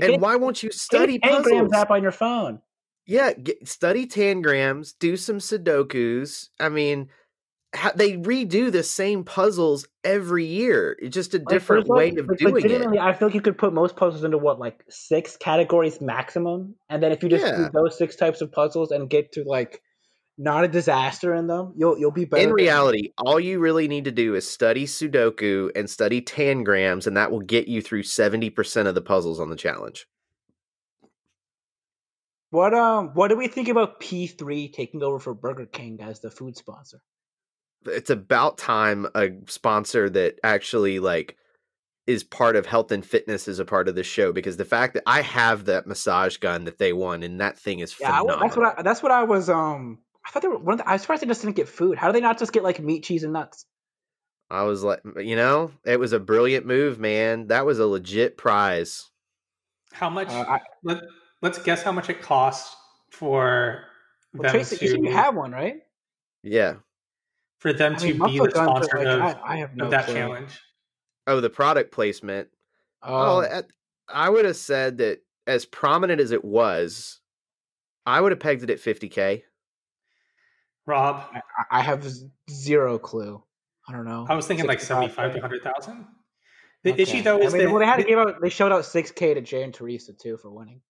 Like, and why won't you study get a puzzles? Tangrams app on your phone. Yeah, study Tangrams, do some Sudokus. I mean, they redo the same puzzles every year. It's just a different way of doing it. I feel like you could put most puzzles into 6 categories maximum, and then if you just do those 6 types of puzzles and get to like not a disaster in them, you'll be better. In reality, all you really need to do is study Sudoku and study Tangrams, and that will get you through 70% of the puzzles on the challenge. What do we think about P3 taking over for Burger King as the food sponsor? It's about time a sponsor that actually like is part of health and fitness is a part of the show, because the fact that I have that massage gun that they won and that thing is phenomenal. That's what I was. I thought they were. I was surprised they just didn't get food. How do they not just get like meat, cheese, and nuts? I was like, it was a brilliant move, man. That was a legit prize. How much? Let's guess how much it costs for them Tracy, to. You have one, right? Yeah. For them to be the sponsor of that challenge. Oh, the product placement. I would have said that as prominent as it was, I would have pegged it at $50K. Rob, I have zero clue. I don't know. I was thinking like 75 to 100,000. The issue though is they had to give out. They showed out $6K to Jay and Teresa too for winning.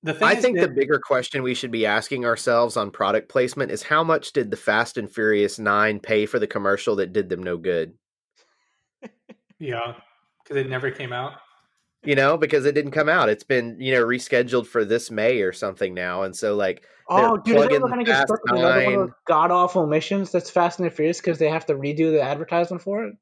I think the bigger question we should be asking ourselves on product placement is how much did the Fast and Furious 9 pay for the commercial that did them no good? Yeah, because it never came out. Because it didn't come out. It's been, rescheduled for this May or something now. And so like, dude, is everyone going to get stuck with another one of those god-awful missions that's Fast and Furious because they have to redo the advertisement for it?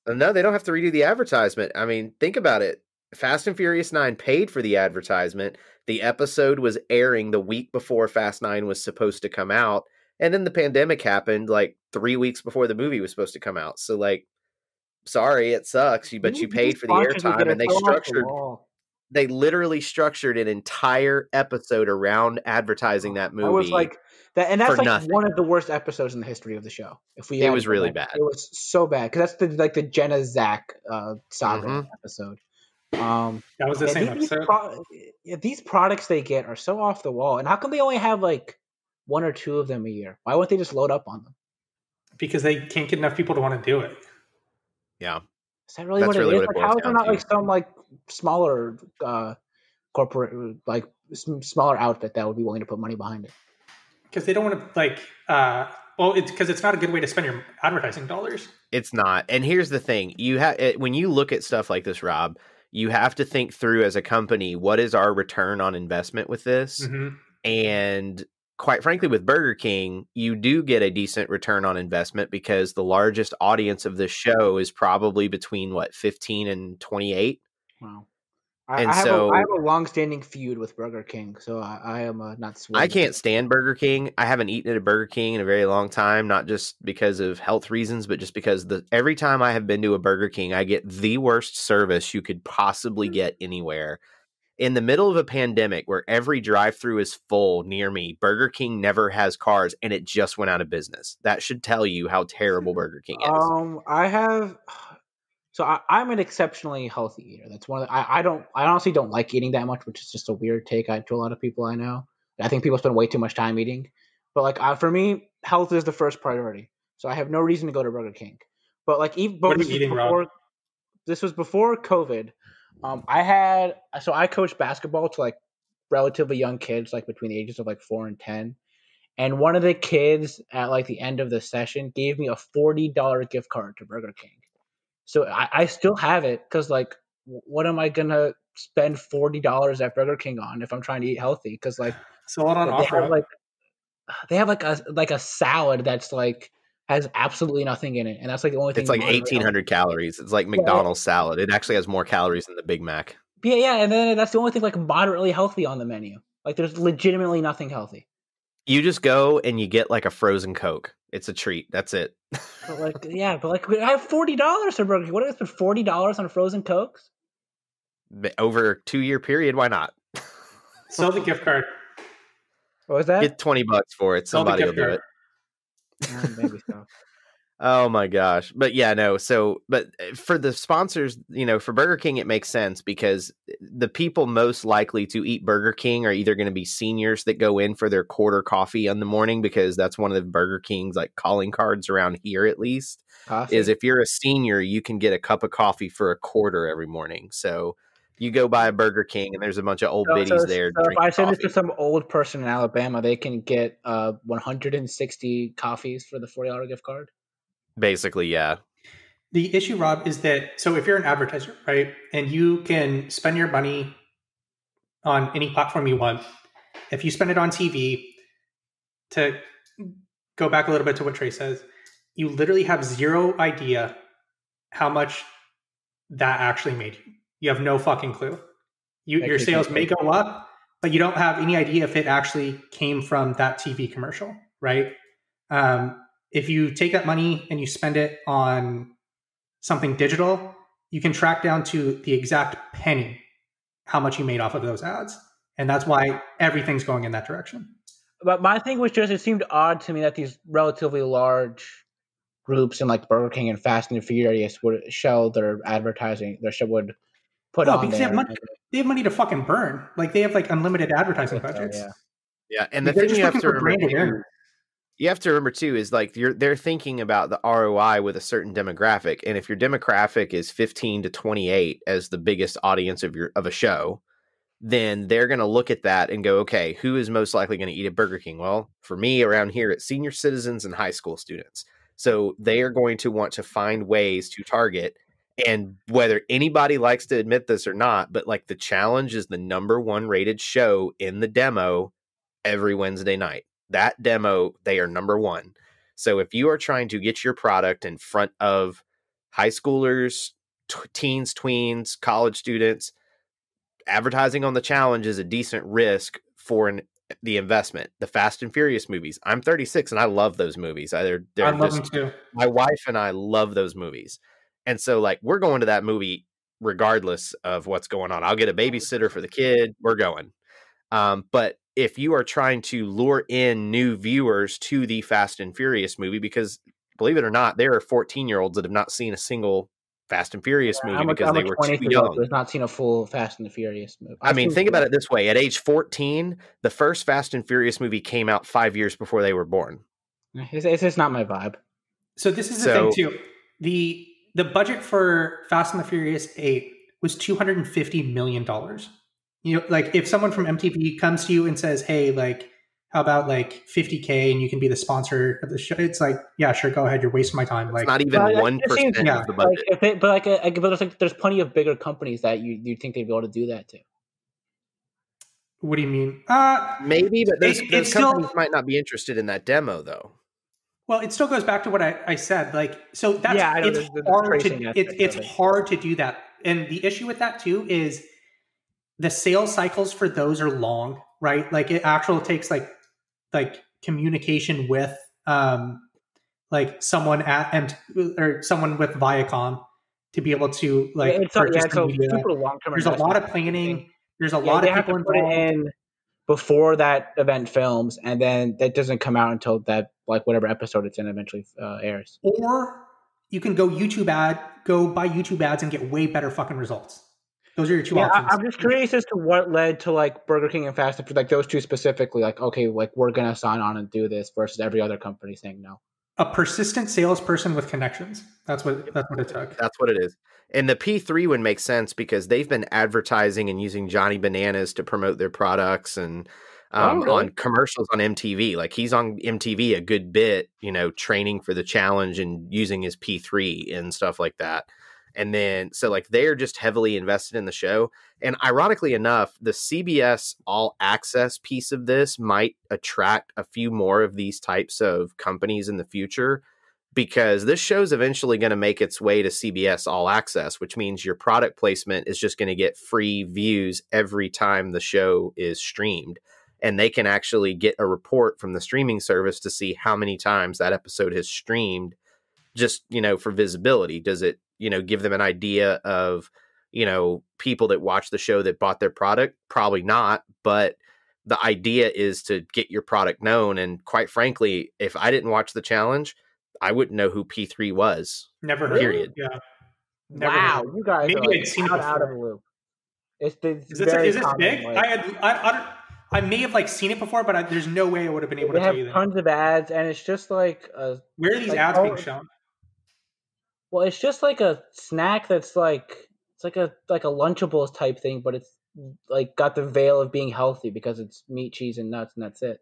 No, they don't have to redo the advertisement. I mean, think about it. Fast and Furious 9 paid for the advertisement. The episode was airing the week before Fast 9 was supposed to come out. And then the pandemic happened like 3 weeks before the movie was supposed to come out. So like, sorry, it sucks, but you paid for the airtime, and they literally structured an entire episode around advertising that movie. I was like that, and that's like nothing. One of the worst episodes in the history of the show. It was really bad. It was so bad because that's the Jenna Zach saga episode. That was the same episode. These products they get are so off the wall, and how come they only have like 1 or 2 of them a year? Why won't they just load up on them? Because they can't get enough people to want to do it. Yeah. Is that really what it is? Like, how is there not like some like smaller corporate, like smaller outfit that would be willing to put money behind it? Because they don't want to like. It's because it's not a good way to spend your advertising dollars. It's not. And here's the thing: when you look at stuff like this, Rob, you have to think through as a company, what is our return on investment with this? Mm-hmm. And quite frankly, with Burger King, you do get a decent return on investment because the largest audience of this show is probably between 15 and 28. Wow. I have a long-standing feud with Burger King, so I am not sweating. I can't stand Burger King. I haven't eaten at a Burger King in a very long time, not just because of health reasons, but just because every time I have been to a Burger King, I get the worst service you could possibly get anywhere. In the middle of a pandemic where every drive-thru is full near me, Burger King never has cars, and it just went out of business. That should tell you how terrible Burger King is. I'm an exceptionally healthy eater. That's one of the, I honestly don't like eating that much, which is just a weird take to a lot of people I know. I think people spend way too much time eating. But like for me, health is the first priority. So I have no reason to go to Burger King. But like even what are you eating, Rob? this was before COVID. I coached basketball to like relatively young kids, like between the ages of like 4 and 10. And one of the kids at like the end of the session gave me a $40 gift card to Burger King. So I still have it because like, what am I gonna spend $40 at Burger King on if I'm trying to eat healthy? Because like, Sold on they offer. have like they have like a salad that's like has absolutely nothing in it, and that's like the only thing. It's like moderately 1,800 calories. It's like Yeah. McDonald's salad. It actually has more calories than the Big Mac. Yeah, and then that's the only thing like moderately healthy on the menu. Like there's legitimately nothing healthy. You just go and you get like a frozen Coke. It's a treat. That's it. But like, I have $40 for Burger King. What if I spend $40 on frozen Cokes? Over a 2-year period, why not? Sell the gift card. What was that? Get $20 for it. Sell the Somebody will gift do card. it. Maybe so. Oh my gosh. But yeah, no. So, but for the sponsors, for Burger King, it makes sense because the people most likely to eat Burger King are either going to be seniors that go in for their quarter coffee in the morning, because that's one of the Burger King's like calling cards around here, at least, Coffee? is if you're a senior, you can get a cup of coffee for a quarter every morning. So you go by a Burger King and there's a bunch of old biddies there. So if I send this coffee. to some old person in Alabama, they can get 160 coffees for the $40 gift card. Basically, yeah. The issue, Rob, is that so if you're an advertiser, right, and you can spend your money on any platform you want, if you spend it on TV, to go back a little bit to what Trey says, you literally have zero idea how much that actually made you. You have no fucking clue. Your sales may go up, but you don't have any idea if it actually came from that TV commercial, right? If you take that money and you spend it on something digital, you can track down to the exact penny how much you made off of those ads. And that's why everything's going in that direction. But my thing was just, it seemed odd to me that these relatively large groups in like Burger King and Fast and Furious would show their advertising, would put on because there. They have money to fucking burn. Like they have like unlimited advertising budgets. Yeah, and the They're thing just you have looking to for brand remember awareness. you have to remember too is like they're thinking about the ROI with a certain demographic, and if your demographic is 15 to 28 as the biggest audience of a show, then they're going to look at that and go, okay, who is most likely going to eat at Burger King? Well, for me around here, it's senior citizens and high school students. So they are going to want to find ways to target, and whether anybody likes to admit this or not, but like the challenge is the #1 rated show in the demo every Wednesday night. That demo, they are #1. So if you are trying to get your product in front of high schoolers, teens, tweens, college students, advertising on the challenge is a decent risk for the investment. The Fast and Furious movies. I'm 36 and I love those movies. I love them too. My wife and I love those movies. And so like we're going to that movie regardless of what's going on. I'll get a babysitter for the kid. We're going. But if you are trying to lure in new viewers to the Fast and Furious movie, because believe it or not, there are 14-year-olds that have not seen a single Fast and Furious movie because they were too young. Has not seen a full Fast and the Furious movie. I mean, think about it this way. At age 14, the first Fast and Furious movie came out 5 years before they were born. It's just not my vibe. So this is the thing too. The budget for Fast and the Furious 8 was $250 million. You know, like if someone from MTV comes to you and says, hey, like, how about like $50K and you can be the sponsor of the show? It's like, yeah, sure, go ahead. You're wasting my time. Like, it's not even 1% of the budget. But there's plenty of bigger companies that you think they'd be able to do that to. What do you mean? Maybe, but those companies might not be interested in that demo, though. Well, it still goes back to what I said. Like, so that's it's hard to do that. And the issue with that too is the sales cycles for those are long, right? Like it actually takes like communication with like someone or someone with Viacom to be able to like purchase the media. There's a lot of planning. There's a lot of people involved. Before that event films, and then that doesn't come out until that like whatever episode it's in eventually airs. Or you can go buy YouTube ads and get way better fucking results. Those are your two options. I'm just curious as to what led to like Burger King and Fast Food, like those two specifically. Like, okay, like we're gonna sign on and do this versus every other company saying no. A persistent salesperson with connections. That's what it took. That's what it is. And the P3 one makes sense because they've been advertising and using Johnny Bananas to promote their products and really? on commercials on MTV. Like he's on MTV a good bit, training for the challenge and using his P3 and stuff like that. And then, so like they're just heavily invested in the show. And ironically enough, the CBS All Access piece of this might attract a few more of these types of companies in the future, because this show's eventually going to make its way to CBS All Access, which means your product placement is just going to get free views every time the show is streamed. And they can actually get a report from the streaming service to see how many times that episode has streamed, just, for visibility. Does it, give them an idea of, people that watch the show that bought their product? Probably not. But the idea is to get your product known. And quite frankly, if I didn't watch the challenge, I wouldn't know who P3 was. Never heard. Period. Yeah. Wow, you guys Maybe are like I'd seen it out of before. the loop. Is this common, big? Like, I may have like seen it before, but there's no way I would have been able to tell you that. Tons of ads, and it's just like where are these ads being shown? Well, it's just like a snack that's like it's like a Lunchables type thing, but it's like got the veil of being healthy because it's meat, cheese, and nuts, and that's it.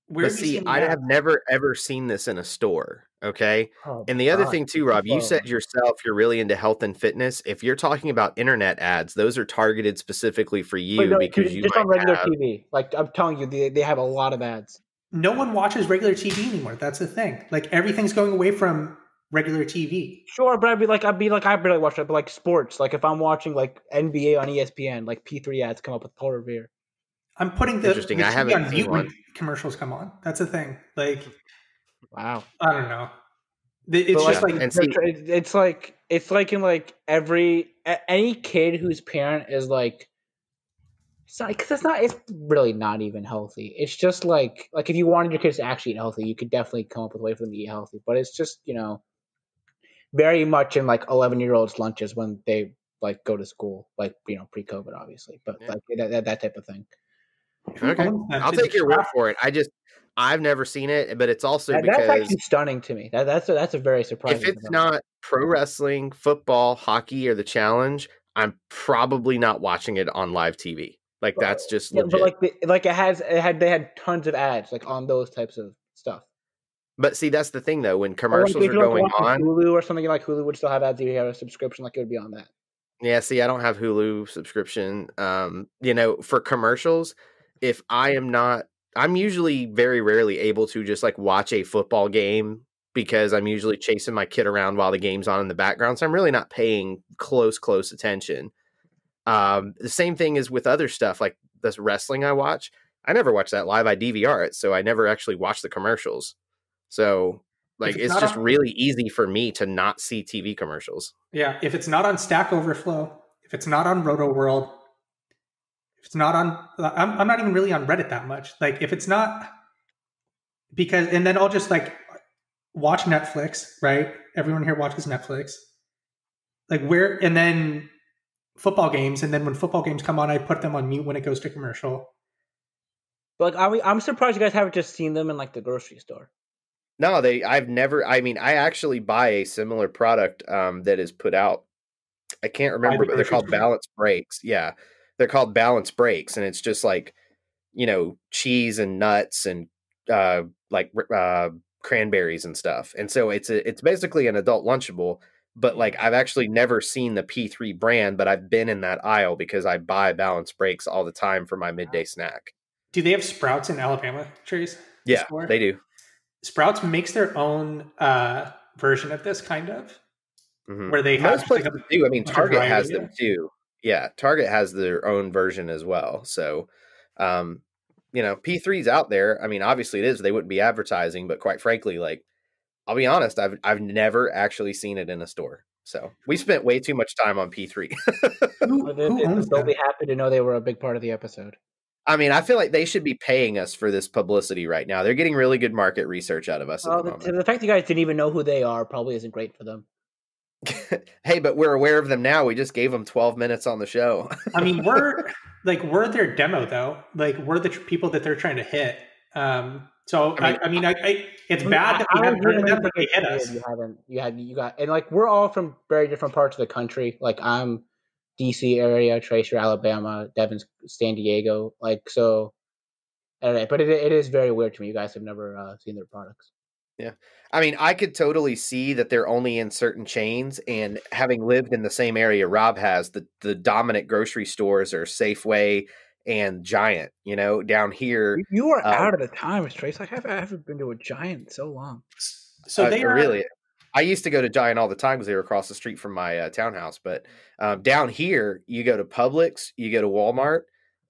But see, I have never ever seen this in a store. Okay. Oh, and the other thing too, Rob, you said yourself you're really into health and fitness. If you're talking about internet ads, those are targeted specifically for you because you just on regular TV. Like I'm telling you, they have a lot of ads. No one watches regular TV anymore. That's the thing. Like everything's going away from regular TV. Sure, but I barely watch it. But like sports, like if I'm watching like NBA on ESPN, like P3 ads come up with Polar Beer. I'm putting the TV on mute when commercials come on. That's the thing. Like, wow, I don't know. It's just it's like in like any kid whose parent is like, it's really not even healthy. It's just like if you wanted your kids to actually eat healthy, you could definitely come up with a way for them to eat healthy. But it's just very much in like 11-year-olds' lunches when they like go to school, like pre-COVID, obviously, but like that type of thing. Okay, I'll take your word for it. I've never seen it, but it's also because that's actually stunning to me. That's a very surprising. If it's not pro wrestling, football, hockey, or the challenge, I'm probably not watching it on live TV. Like that's just legit. But they had tons of ads like on those types of stuff. But see, that's the thing though. When commercials are going on, Hulu or something like Hulu would still have ads if you have a subscription, like it would be on that. Yeah, see, I don't have Hulu subscription. For commercials, if I'm usually very rarely able to just like watch a football game because I'm usually chasing my kid around while the game's on in the background. So I'm really not paying close attention. The same thing is with other stuff like this wrestling I watch. I never watch that live. I DVR it. So I never actually watch the commercials. So like, it's just really easy for me to not see TV commercials. Yeah. If it's not on Stack Overflow, if it's not on Roto World, if it's not on, I'm not even really on Reddit that much. Like if it's not and then I'll just like watch Netflix, right? Everyone here watches Netflix. And then football games. And then when football games come on, I put them on mute when it goes to commercial. But I'm surprised you guys haven't just seen them in like the grocery store. No, I actually buy a similar product that is put out. I can't remember, but they're called Balance Breaks. Yeah. They're called Balance Breaks. And it's just like, cheese and nuts and cranberries and stuff. And so it's basically an adult Lunchable, but like I've actually never seen the P3 brand, but I've been in that aisle because I buy Balance Breaks all the time for my midday snack. Do they have Sprouts in Alabama, Trace? Yeah, they do. Sprouts makes their own version of this kind of, where they have most places do. I mean, Target has them too. Yeah, Target has their own version as well. So, P3's out there. I mean, obviously it is. They wouldn't be advertising, but quite frankly, like, I'll be honest, I've never actually seen it in a store. So we spent way too much time on P3. They'll be happy to know they were a big part of the episode. I mean, I feel like they should be paying us for this publicity right now. They're getting really good market research out of us. At the moment. The fact you guys didn't even know who they are probably isn't great for them. Hey, but we're aware of them now. We just gave them 12 minutes on the show. I mean, we're their demo though. Like we're the people that they're trying to hit. So it's bad that we haven't heard of them, but they hit us. You got, and like we're all from very different parts of the country. Like I'm DC area, Tracer, Alabama, Devin's San Diego. Like so, but it is very weird to me. You guys have never seen their products. Yeah. I mean, I could totally see that they're only in certain chains, and having lived in the same area Rob has, the dominant grocery stores are Safeway and Giant, down here. You are out of the times, Trace. I haven't been to a Giant in so long. So they are really. I used to go to Giant all the time because they were across the street from my townhouse. But down here, you go to Publix, you go to Walmart,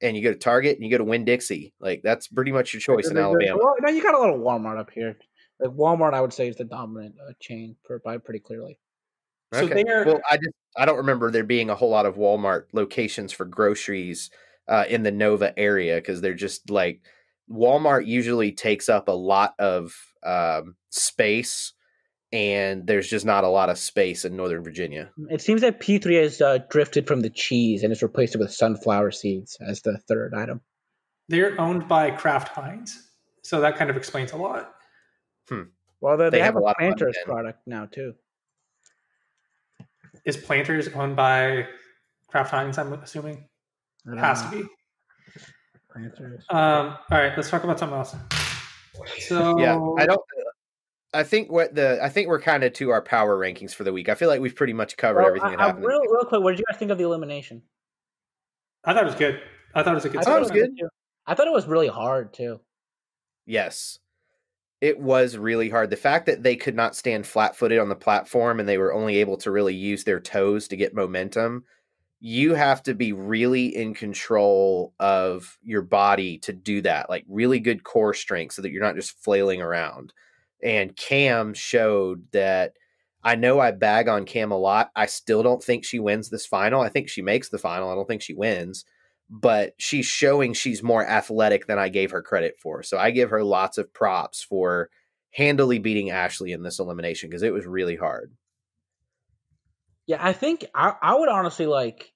and you go to Target, and you go to Winn-Dixie. Like that's pretty much your choice in Alabama. Well, no, you got a little Walmart up here. Like Walmart, I would say, is the dominant chain by pretty clearly. Okay. Well, I don't remember there being a whole lot of Walmart locations for groceries in the Nova area because they're just like Walmart usually takes up a lot of space, and there's just not a lot of space in Northern Virginia. It seems that P3 has drifted from the cheese and has replaced it with sunflower seeds as the third item. They're owned by Kraft Heinz, so that kind of explains a lot. Well, they have a Planters product now too. Is Planters owned by Kraft Heinz? I'm assuming it has to be. Planters. All right, let's talk about something else. So yeah, I think we're kind of to our power rankings for the week. I feel like we've pretty much covered everything that happened. Real quick, what did you guys think of the elimination? I thought it was good. I thought it was a good. I thought it was good. I thought it was really hard too. Yes. It was really hard. The fact that they could not stand flat-footed on the platform and they were only able to really use their toes to get momentum, you have to be really in control of your body to do that, like really good core strength so that you're not just flailing around. And Cam showed that. I know I bag on Cam a lot. I still don't think she wins this final. I think she makes the final. I don't think she wins. But she's showing she's more athletic than I gave her credit for. So I give her lots of props for handily beating Ashley in this elimination because it was really hard. Yeah, I think I would honestly like,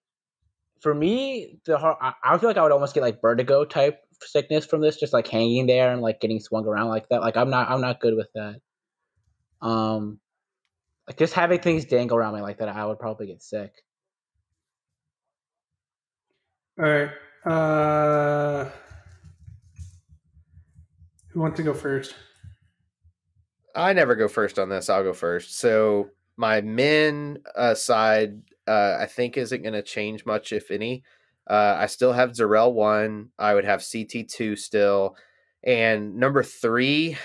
for me, I feel like I would almost get like vertigo type sickness from this, just like hanging there and like getting swung around like that. Like I'm not good with that. Like just having things dangle around me like that, I would probably get sick. All right. Who wants to go first? I never go first on this. I'll go first. So my men side, I think isn't going to change much, if any. I still have Zarel 1. I would have CT 2 still. And number 3,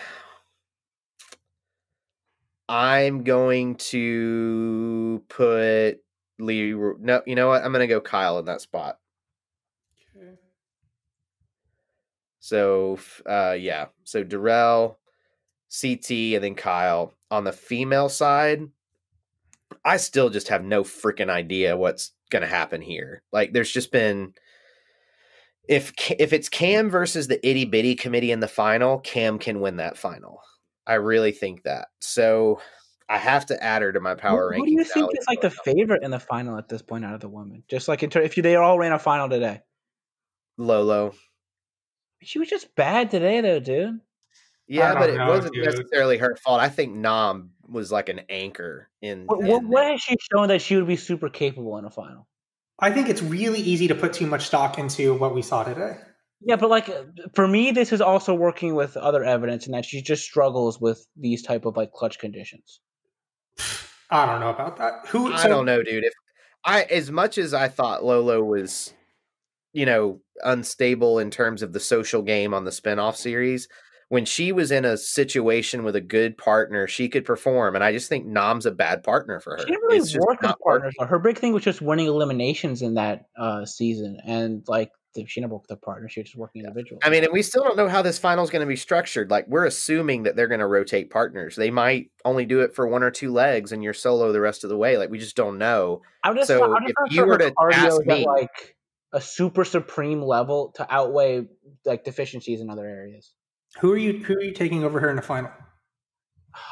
I'm going to put Lee. No, you know what? I'm going to go Kyle in that spot. Okay. So, yeah. So Darrell, CT, and then Kyle. On the female side, I still just have no freaking idea what's going to happen here. Like, there's just been... If it's Cam versus the itty bitty committee in the final, Cam can win that final. I really think that. So I have to add her to my power rankings. Who do you think is like the favorite in the final at this point out of the women? Just like if they all ran a final today. Lolo. She was just bad today, though, dude. Yeah, but it wasn't necessarily her fault. I think Nam was like an anchor in. What has she shown that she would be super capable in a final? I think it's really easy to put too much stock into what we saw today. Yeah, but like for me, this is also working with other evidence in that she just struggles with these type of like clutch conditions. I don't know about that. I don't know, dude. As much as I thought Lolo was, unstable in terms of the social game on the spinoff series, when she was in a situation with a good partner, she could perform. And I just think Nam's a bad partner for her. She didn't really work with partners. Her big thing was just winning eliminations in that season. And like she never worked with a partner. She was just working individually. I mean, and we still don't know how this final is going to be structured. Like, we're assuming that they're going to rotate partners. They might only do it for 1 or 2 legs and you're solo the rest of the way. Like, we just don't know. If you were to ask me, like a super supreme level to outweigh like deficiencies in other areas. Who are you taking over her in the final?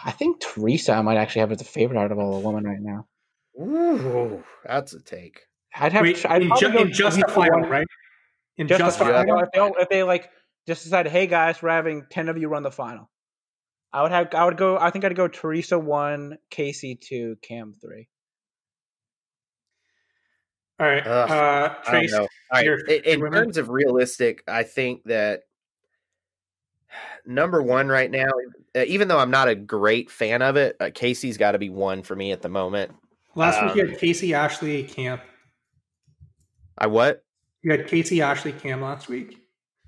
I think Teresa might actually have as a favorite out of all the women right now. Ooh, that's a take. I'd have in just the final, right? In just the final. If they like just decided, hey guys, we're having 10 of you run the final. I think I'd go Teresa 1, Casey 2, Cam 3. All right. I don't Trace, know. All right. your In women. terms of realistic, I think that number one right now, even though I'm not a great fan of it, Casey's got to be one for me at the moment. Last week you had Casey, Ashley, Cam. I what? You had Casey, Ashley, Cam last week.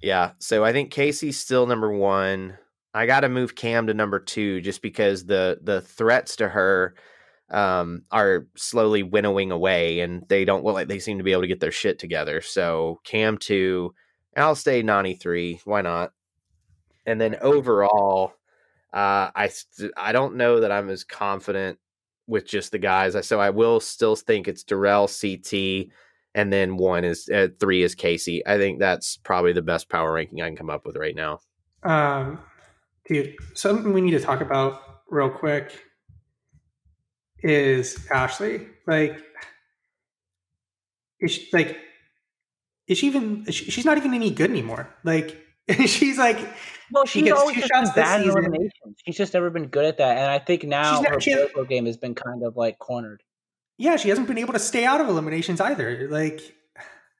Yeah. So I think Casey's still number one. I got to move Cam to number 2 just because the threats to her are slowly winnowing away, and they don't look like they seem to be able to get their shit together. So Cam 2, and I'll stay Nani 3. Why not? And then overall, I don't know that I'm as confident with just the guys. So I will still think it's Darrell, CT, and then 3 is Casey. I think that's probably the best power ranking I can come up with right now. Dude, something we need to talk about real quick is Ashley. Like, she's not even any good anymore. Like, she's like, well, she she's gets always 2 just shots been this bad in season. eliminations. She's just never been good at that, and I think now her political game has been kind of like cornered. Yeah, she hasn't been able to stay out of eliminations either. Like,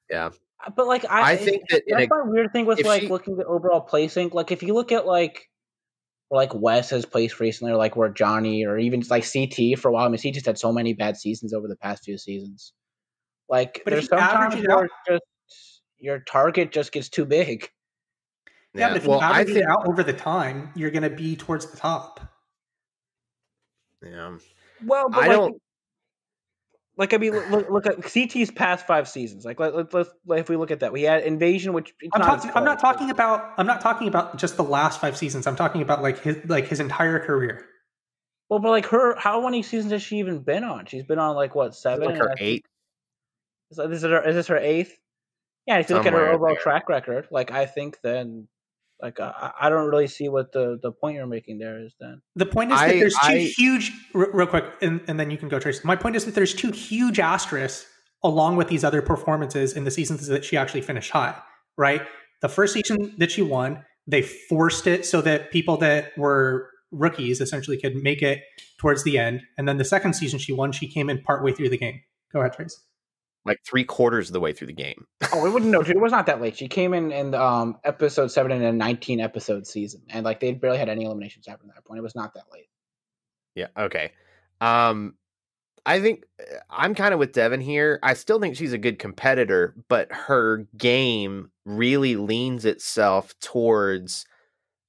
yeah, but like I think that's my weird thing with like looking at overall placing. Like, if you look at like Wes has placed recently, or like where Johnny, or even like CT for a while. I mean, CT just had so many bad seasons over the past few seasons. Like, but there's sometimes where just your target just gets too big. Yeah, but if you average it out over the time, you're going to be towards the top. Yeah. Well, but I don't. Like, I mean, look at CT's past 5 seasons. Like, let's if we look at that, we had Invasion, which I'm not talking about just the last 5 seasons. I'm talking about his entire career. Well, but like how many seasons has she even been on? She's been on like what, 7? Like her 8. Is this her 8th? Yeah, if you look at her overall track record, like I think then, like I don't really see what the point you're making there is. Then the point is that there's 2 huge, real quick, and then you can go, Trace. My point is that there's 2 huge asterisks along with these other performances in the seasons that she actually finished high. Right, the first season that she won, they forced it so that people that were rookies essentially could make it towards the end, and then the second season she won, she came in partway through the game. Go ahead, Trace. Like 3/4 of the way through the game. Oh, we wouldn't know. It was not that late. She came in episode 7 in a 19 episode season, and like they barely had any eliminations after that point. It was not that late. Yeah. Okay. I think I'm kind of with Devin here. I still think she's a good competitor, but her game really leans itself towards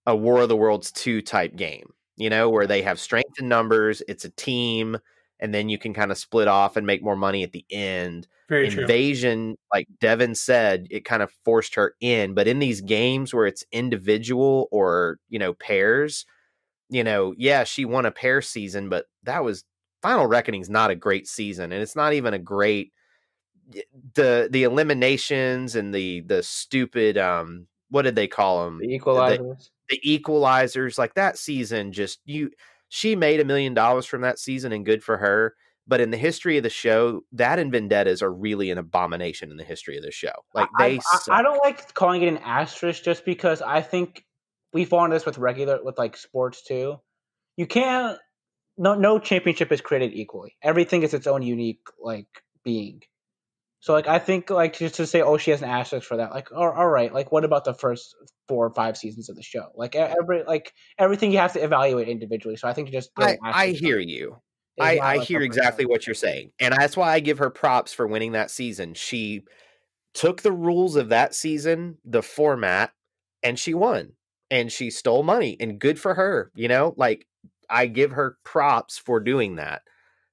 a War of the Worlds 2 type game, where they have strength in numbers, it's a team, and then you can kind of split off and make more money at the end. Invasion, like Devin said, it kind of forced her in, but in these games where it's individual or, pairs, yeah, she won a pair season, but that was Final Reckoning's not a great season, and it's not even a great the eliminations and the stupid what did they call them? The equalizers. The equalizers, like that season, she made $1 million from that season, and good for her. But in the history of the show, that and Vendettas are really an abomination in the history of the show. Like I don't like calling it an asterisk just because I think we fall into this with like sports too. You can't. No championship is created equally. Everything is its own unique like being. So like I think like just to say, oh, she has an asterisk for that. Like, all right. Like, what about the first 4 or 5 seasons of the show? Like everything you have to evaluate individually. So I think just I hear you. I hear exactly what you're saying, and that's why I give her props for winning that season. She took the rules of that season, the format, and she won, and she stole money, and good for her. Like I give her props for doing that.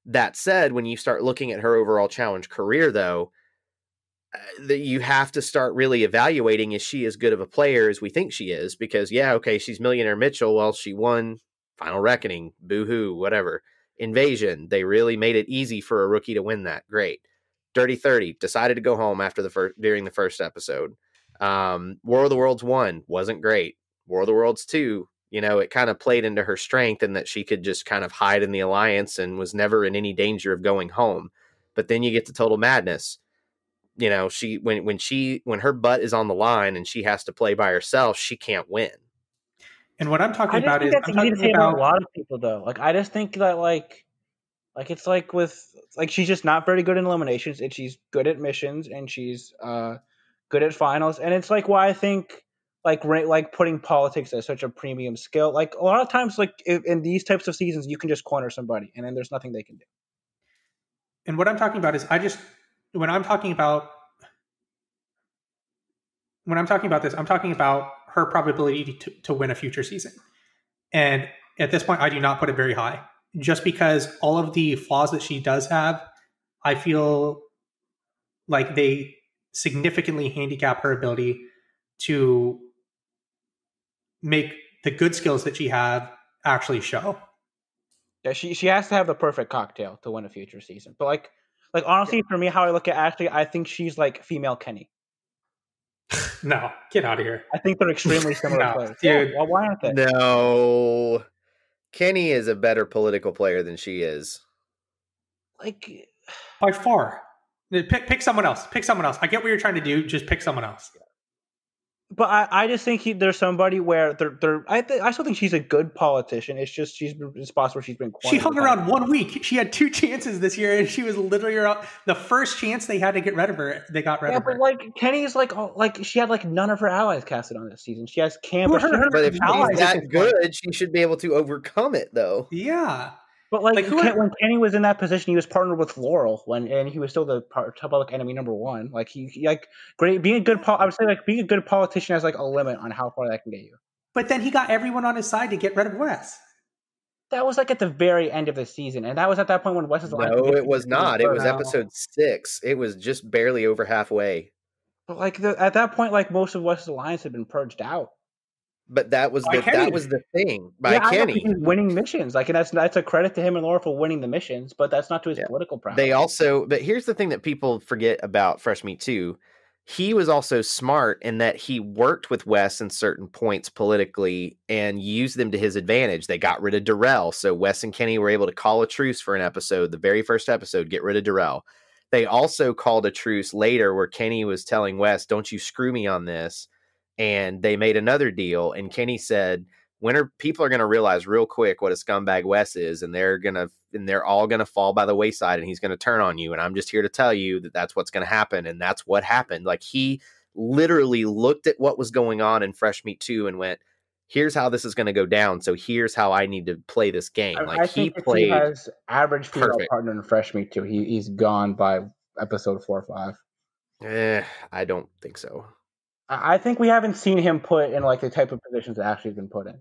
That said, when you start looking at her overall challenge career, though, you have to start really evaluating, is she as good of a player as we think she is? Because, yeah, okay, she's Millionaire Mitchell. Well, she won Final Reckoning, boo-hoo, whatever. Invasion, they really made it easy for a rookie to win that. Great. Dirty 30, decided to go home during the first episode. War of the Worlds 1 wasn't great. War of the Worlds 2, it kind of played into her strength in that she could just kind of hide in the alliance and was never in any danger of going home. But then you get to Total Madness. you know, when her butt is on the line and she has to play by herself, she can't win. And what I'm talking I just about think is that's I'm easy to talking say about about a lot of people, though. Like, I just think that it's like with like she's just not very good in eliminations, and she's good at missions, and she's good at finals, and it's like why I think like putting politics as such a premium skill. Like a lot of times, like in these types of seasons, you can just corner somebody, and then there's nothing they can do. and what I'm talking about is when I'm talking about this, I'm talking about her probability to win a future season. And at this point, I do not put it very high, just because all of the flaws that she does have, I feel like they significantly handicap her ability to make the good skills that she have actually show. Yeah, she has to have the perfect cocktail to win a future season. But like honestly, for me, how I look at Ashley, I think she's like female Kenny. No, get out of here. I think they're extremely similar No, players. dude. Well, why aren't they? No, Kenny is a better political player than she is. Like, By far. Pick someone else. Pick someone else. I get what you're trying to do. Just pick someone else. but I just think there's somebody where I still think she's a good politician. It's just she's been in spots where she's been. She hung around 1 week. She had 2 chances this year, and she was literally around the first chance they had to get rid of her. They got rid of her. Yeah, but like Kenny's like she had like none of her allies casted on this season. She has Cam, But But if she's allies at that this good, point. she should be able to overcome it, though. Yeah. But like who when Kenny was in that position, he was partnered with Laurel and he was still the public enemy number one. Like he like great being a good I would say like being a good politician has like a limit on how far that can get you. But then he got everyone on his side to get rid of Wes. That was like at the very end of the season, and that was at that point when Wes's line. No, it was not. It was No. episode 6. It was just barely over halfway. But like at that point, like most of Wes's alliance had been purged out. But that was By Kenny. that was the thing by Yeah, I know Kenny. he's winning missions. Like, and that's a credit to him and Laura for winning the missions, but that's not to his political prowess. They also, but here's the thing that people forget about Fresh Meat 2. He was also smart in that he worked with Wes in certain points politically and used them to his advantage. They got rid of Darrell, so Wes and Kenny were able to call a truce for an episode, the very first episode, get rid of Darrell. They also called a truce later where Kenny was telling Wes, "Don't you screw me on this." And they made another deal, and Kenny said, people are going to realize real quick what a scumbag Wes is, and they're all going to fall by the wayside, and he's going to turn on you. And I'm just here to tell you that that's what's going to happen. And that's what happened. Like, he literally looked at what was going on in Fresh Meat 2 and went, here's how this is going to go down. So here's how I need to play this game. Like, I think if he has average female partner in Fresh Meat 2, he's gone by episode 4 or 5. I don't think so. I think we haven't seen him put in like the type of positions that Ashley's been put in.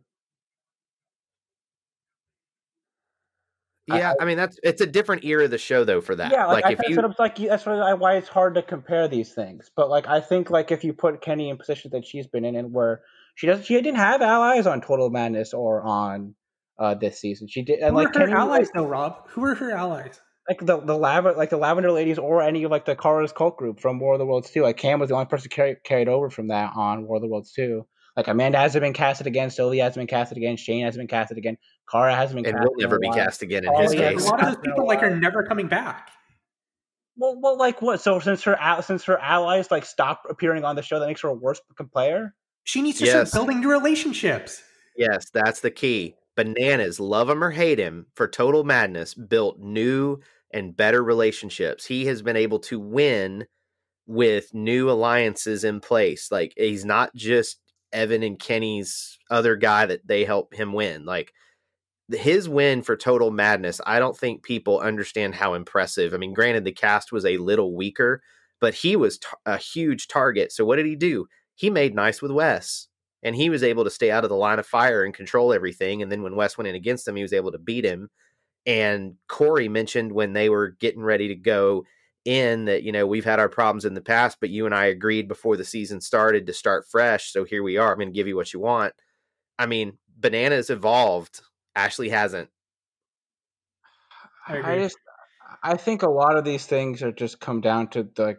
Yeah, I mean it's a different era of the show though for that. Yeah, like if you that's why it's hard to compare these things. But like I think like if you put Kenny in positions that she's been in and where she didn't have allies on Total Madness or on this season. She did. And who like were her Kenny, allies though, Rob? Who were her allies? Like the Lavender Ladies or any of like the Kara's cult group from War of the Worlds 2. Like Cam was the only person carried over from that on War of the Worlds 2. Like Amanda hasn't been casted again, Sylvia hasn't been casted again, Shane hasn't been casted again, Kara hasn't been and casted. will never be cast again in his A case. lot of those people like are never coming back. Well, like what? So since her allies like stop appearing on the show, that makes her a worse player. She needs to start building new relationships. Yes, that's the key. Bananas, love him or hate him, for Total Madness, built new and better relationships. He has been able to win with new alliances in place. Like, he's not just Evan and Kenny's other guy that they help him win. Like, his win for Total Madness, I don't think people understand how impressive. I mean, granted, the cast was a little weaker, but he was a huge target. So what did he do? He made nice with Wes, and he was able to stay out of the line of fire and control everything. And then when Wes went in against him, he was able to beat him. And Corey mentioned when they were getting ready to go in that, we've had our problems in the past, but you and I agreed before the season started to start fresh. So here we are. I'm going to give you what you want. I mean, Bananas evolved. Ashley hasn't. I think a lot of these things are just come down to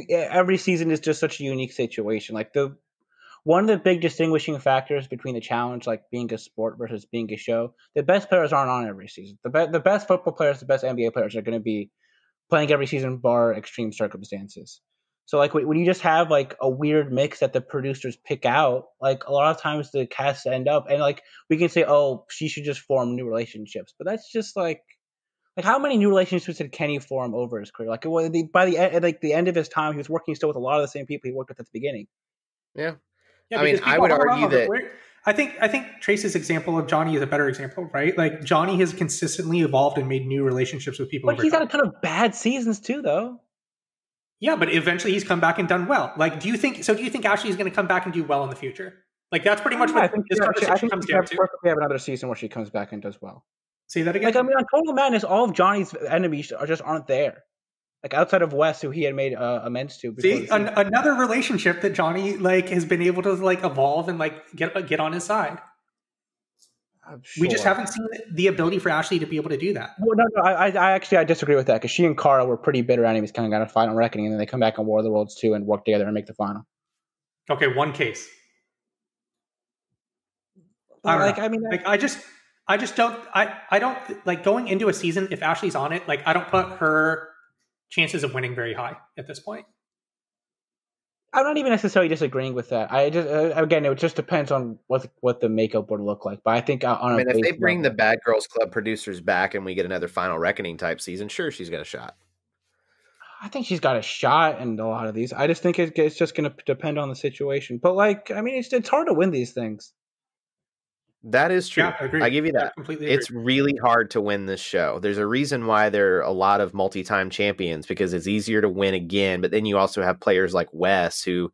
every season is just such a unique situation. Like one of the big distinguishing factors between the challenge, like being a sport versus being a show, the best players aren't on every season. The best football players, the best NBA players are going to be playing every season bar extreme circumstances. So like when you just have like a weird mix that the producers pick out, like a lot of times the casts end up and like we can say, oh, she should just form new relationships, but that's just like how many new relationships did Kenny form over his career? Like by the end, like the end of his time, he was working still with a lot of the same people he worked with at the beginning. Yeah. Yeah, I mean, I would argue that I think Trace's example of Johnny is a better example, right? Like Johnny has consistently evolved and made new relationships with people. But he's had a ton of bad seasons too, though. Yeah, but eventually he's come back and done well. Like, do you think Ashley is going to come back and do well in the future? Like, that's pretty much what this conversation comes down to. We have another season where she comes back and does well. Say that again. Like, I mean, on Total Madness, all of Johnny's enemies aren't there. Like outside of Wes, who he had made amends to. See, another relationship that Johnny like has been able to like evolve and like get on his side. Sure. We just haven't seen the ability for Ashley to be able to do that. Well, no, I disagree with that because she and Cara were pretty bitter enemies coming out of Final Reckoning, and then they come back on War of the Worlds 2 and work together and make the final. Okay, one case. I just don't like going into a season if Ashley's on it. Like, I don't put her chances of winning very high at this point. I'm not even necessarily disagreeing with that. I just again, it just depends on what the makeup would look like. But I think if they bring the Bad Girls Club producers back and we get another Final Reckoning type season, sure, she's got a shot. I think she's got a shot in a lot of these. I just think it's just going to depend on the situation. But like, I mean, it's hard to win these things. That is true. Yeah, I give you that. It's really hard to win this show. There's a reason why there are a lot of multi-time champions because it's easier to win again. But then you also have players like Wes who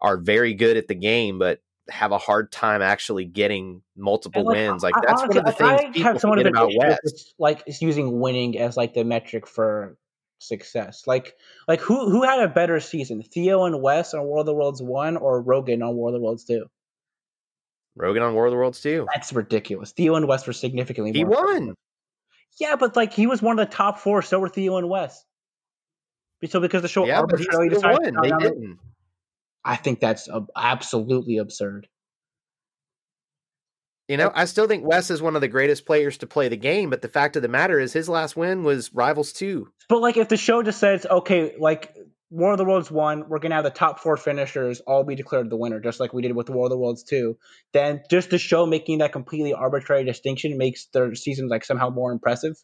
are very good at the game, but have a hard time actually getting multiple wins. Like that's one of the things people forget about Wes. Like it's using winning as like the metric for success. Like who had a better season, Theo and Wes on War of the Worlds 1 or Rogan on War of the Worlds 2? Rogan on War of the Worlds 2. That's ridiculous. Theo and Wes were significantly more. He won. Yeah, but like he was one of the top 4, so were Theo and Wes. So because the show arbitrarily decided they didn't. I think that's absolutely absurd. You know, I still think Wes is one of the greatest players to play the game, but the fact of the matter is his last win was Rivals 2. But like if the show just says, okay, like War of the Worlds 1, we're going to have the top 4 finishers all be declared the winner, just like we did with War of the Worlds 2. Then just the show making that completely arbitrary distinction makes their seasons like somehow more impressive.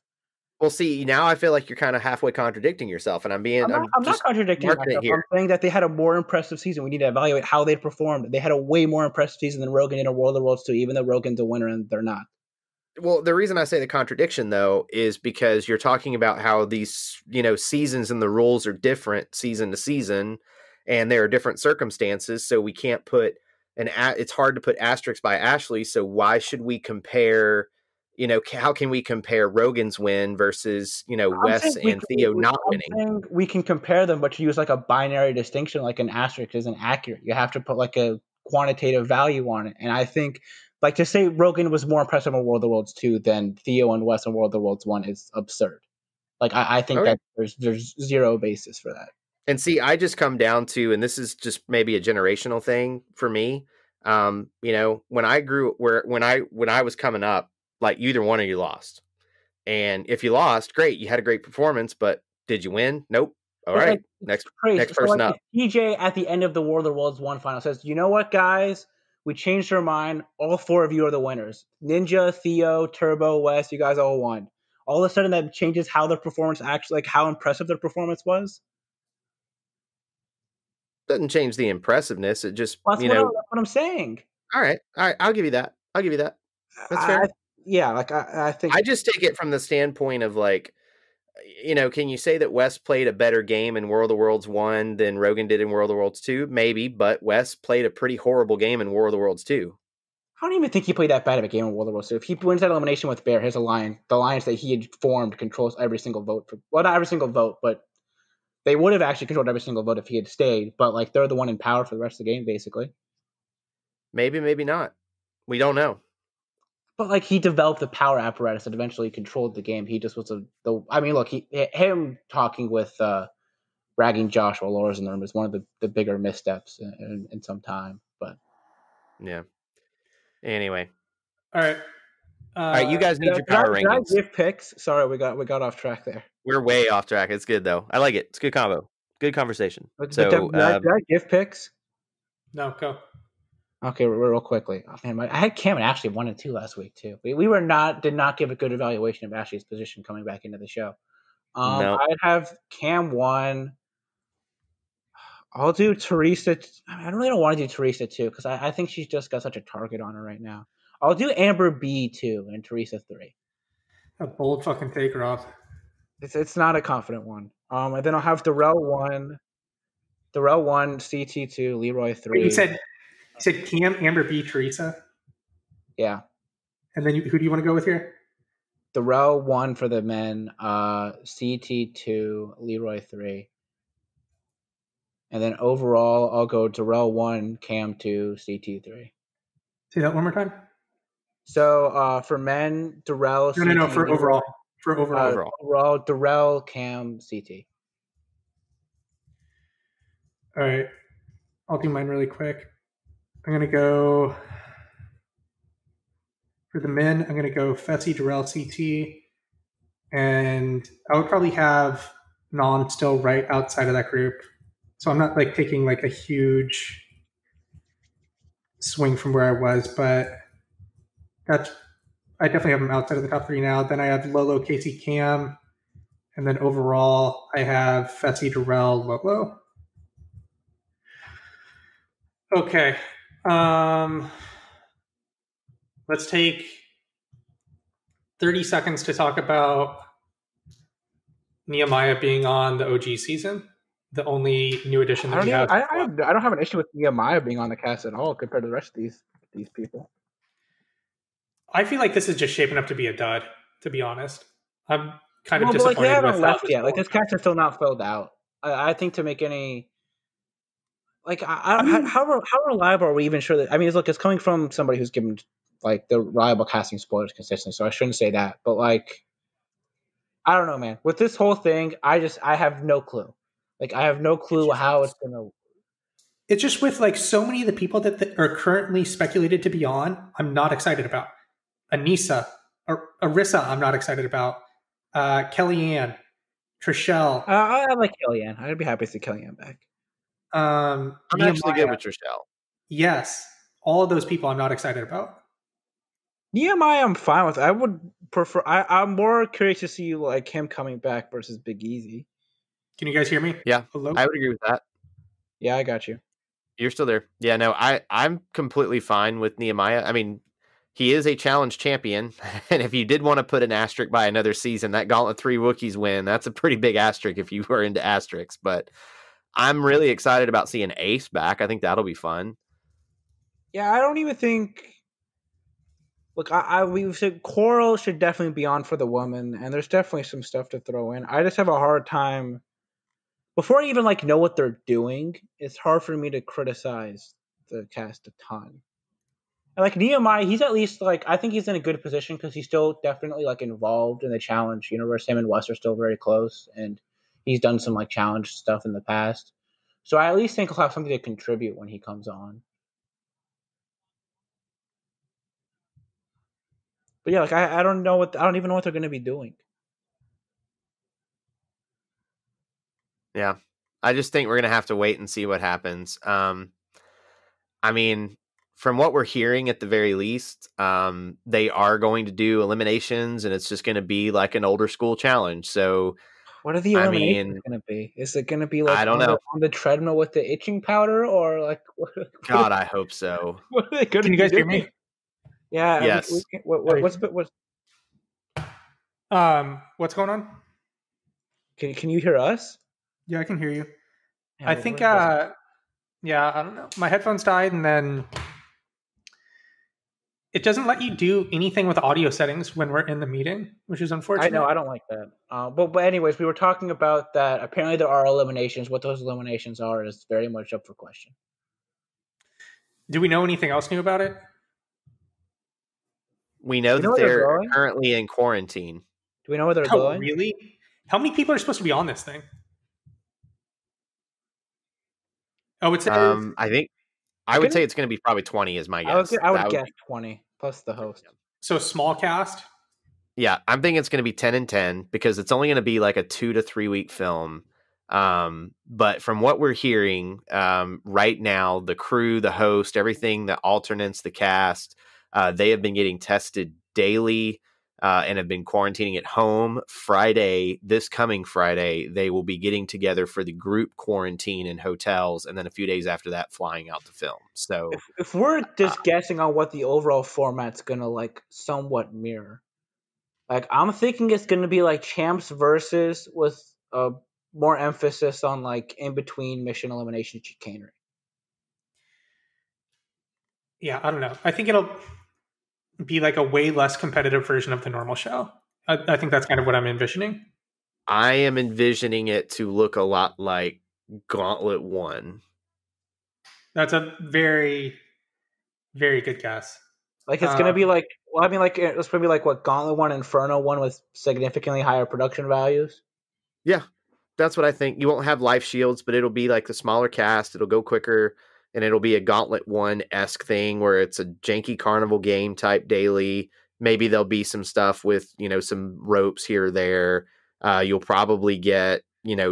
Well, see, now I feel like you're kind of halfway contradicting yourself, and I'm not contradicting myself. I'm saying that they had a more impressive season. We need to evaluate how they performed. They had a way more impressive season than Rogan in a War of the Worlds 2, even though Rogan's a winner and they're not. Well, the reason I say the contradiction, though, is because you're talking about how these, seasons and the rules are different season to season, and there are different circumstances. So we can't put it's hard to put asterisks by Ashley. So why should we compare? How can we compare Rogan's win versus Wes and Theo not winning? We can compare them, but to use like a binary distinction, like an asterisk, isn't accurate. You have to put like a quantitative value on it, and I think. Like to say Rogan was more impressive in World of the Worlds 2 than Theo and Wes in World of the Worlds 1 is absurd. Like I think that there's zero basis for that. And see, I just come down to, and this is just maybe a generational thing for me. When I was coming up, like either one of you lost, and if you lost, great, you had a great performance, but did you win? Nope. All right, next person up. TJ at the end of the War of the Worlds 1 final says, "You know what, guys? We changed our mind. All 4 of you are the winners. Ninja, Theo, Turbo, Wes, you guys all won." All of a sudden, that changes how their performance actually, like how impressive their performance was. Doesn't change the impressiveness. It just, that's what I'm saying. All right. I'll give you that. That's fair. I think I just take it from the standpoint of like, can you say that Wes played a better game in World of the Worlds 1 than Rogan did in World of the Worlds 2? Maybe, but Wes played a pretty horrible game in War of the Worlds 2. I don't even think he played that bad of a game in World of the Worlds 2. If he wins that elimination with Bear, his alliance, the alliance that he had formed controls every single vote. Not every single vote, but they would have actually controlled every single vote if he had stayed. But like they're the one in power for the rest of the game, basically. Maybe, maybe not. We don't know. But like he developed the power apparatus that eventually controlled the game. He just was him talking with ragging Josh while Laura's in the room is one of the bigger missteps in some time. But yeah. Anyway. All right. All right, you guys need your power rankings. Did I give picks? Sorry, we got off track there. We're way off track. It's good though. I like it. It's a good combo. Good conversation. But So did I give picks? No, go. Okay, real quickly. Oh, man, I had Cam and Ashley 1 and 2 last week too. We did not give a good evaluation of Ashley's position coming back into the show. No. I'd have Cam 1. I'll do Teresa. I really don't want to do Teresa 2 because I think she's just got such a target on her right now. I'll do Amber B 2 and Teresa 3. A bold fucking take, Rob. It's not a confident one. And then I'll have Darrell 1, CT 2, Leroy 3. You said Cam, Amber B, Teresa? Yeah. And then who do you want to go with here? Darrell 1 for the men, CT 2, Leroy 3. And then overall, I'll go Darrell 1, Cam 2, CT 3. Say that one more time. So for men, Darrell, CT. No, for overall. For overall. Overall, Darrell, Cam, CT. All right. I'll do mine really quick. I'm going to go for the men. I'm going to go Fessy, Darrell, CT. And I would probably have Non still right outside of that group. So I'm not like taking like a huge swing from where I was, but I definitely have him outside of the top 3 now. Then I have Lolo, Casey, Cam. And then overall, I have Fessy, Darrell, Lolo. Okay. Let's take 30 seconds to talk about Nehemiah being on the OG season. The only new addition that we have. I don't have an issue with Nehemiah being on the cast at all compared to the rest of these people. I feel like this is just shaping up to be a dud, to be honest. I'm kind of disappointed. Like, they haven't left yet. Like, this cast is still not filled out. I think to make any... Like, how reliable are we even sure that... I mean, look, it's coming from somebody who's given, like, the reliable casting spoilers consistently, so I shouldn't say that. But, like, I don't know, man. With this whole thing, I have no clue. Like, I have no clue how it's going to... It's just with, like, so many of the people that are currently speculated to be on, I'm not excited about. Anissa, or Arissa, I'm not excited about. Kellyanne, Trishelle. I like Kellyanne. I'd be happy to see Kellyanne back. I'm actually good with Trishelle. Yes. All of those people I'm not excited about. Nehemiah, I'm fine with. I would prefer... I'm more curious to see, like, him coming back versus Big Easy. Can you guys hear me? Yeah, hello? I would agree with that. Yeah, I got you. You're still there. Yeah, no, I'm completely fine with Nehemiah. I mean, he is a challenge champion, and if you did want to put an asterisk by another season, that Gauntlet 3 Wookiees win, that's a pretty big asterisk if you were into asterisks. But I'm really excited about seeing Ace back. I think that'll be fun. Yeah, I don't even think... Look, we've said Coral should definitely be on for the woman, and there's definitely some stuff to throw in. I just have a hard time... Before I even, like, know what they're doing, it's hard for me to criticize the cast a ton. And, like, Nehemiah, he's at least, like, I think he's in a good position because he's still definitely, like, involved in the challenge universe. Him and Wes are still very close, and he's done some, like, challenge stuff in the past. So I at least think he'll have something to contribute when he comes on. But yeah, like, I don't even know what they're going to be doing. Yeah, I just think we're going to have to wait and see what happens. I mean, from what we're hearing at the very least, they are going to do eliminations, and it's just going to be like an older school challenge. So what are the eliminations going to be? Is it going to be like I don't know. On the treadmill with the itching powder, or like? God, I hope so. What are they going to Can you guys hear me? Yeah. Yes. What's going on? Can you hear us? Yeah, I can hear you. Yeah, I think, I don't know. My headphones died, and then it doesn't let you do anything with audio settings when we're in the meeting, which is unfortunate. I know, I don't like that. But anyways, we were talking about that. Apparently, there are eliminations. What those eliminations are is very much up for question. Do we know anything else new about it? We know that they're currently in quarantine. Do we know where they're going? Really? How many people are supposed to be on this thing? Oh, it's I would say it's going to be probably 20 is my guess. I would guess 20 plus the host. So small cast? Yeah, I'm thinking it's going to be 10 and 10 because it's only going to be like a 2 to 3 week film. But from what we're hearing right now, the crew, the host, everything, the alternates, the cast, they have been getting tested daily and have been quarantining at home. This coming Friday, they will be getting together for the group quarantine in hotels, and then a few days after that, flying out to film. So If we're just guessing on what the overall format's gonna like somewhat mirror, like I'm thinking it's gonna be like champs versus with more emphasis on like in between mission elimination chicanery. Yeah, I don't know. I think it'll be like a way less competitive version of the normal show. I think that's kind of what I'm envisioning. I am envisioning it to look a lot like Gauntlet 1. That's a very, very good guess. Like it's gonna be like, well, I mean, like it's gonna be like what Gauntlet 1, Inferno 1 with significantly higher production values. Yeah, that's what I think. You won't have life shields, but it'll be like the smaller cast. It'll go quicker, and it'll be a Gauntlet 1-esque thing where it's a janky carnival game type daily. Maybe there'll be some stuff with, some ropes here or there. You'll probably get,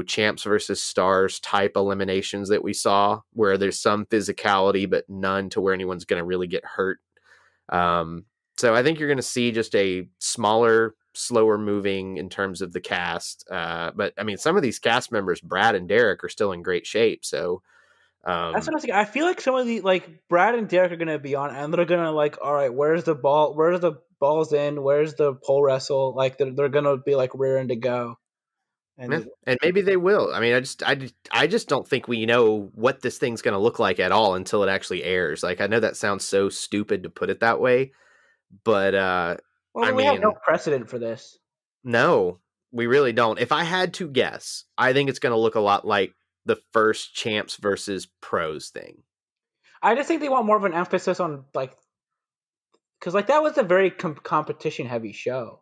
champs versus stars type eliminations that we saw where there's some physicality, but none to where anyone's going to really get hurt. So I think you're going to see just a smaller, slower moving in terms of the cast. But I mean, some of these cast members, Brad and Derek, are still in great shape. So That's what I was thinking. I feel like some of the like Brad and Derek are gonna be on, and they're gonna like, all right, where's the ball? Where's the balls in? Where's the pole wrestle? Like they're gonna be like rearing to go. And and maybe they will. I mean, I just don't think we know what this thing's going to look like at all until it actually airs. Like, I know that sounds so stupid to put it that way, but well, we have no precedent for this. No, we really don't. If I had to guess, I think it's going to look a lot like the first champs versus pros thing. I just think they want more of an emphasis on like, because like that was a very competition heavy show,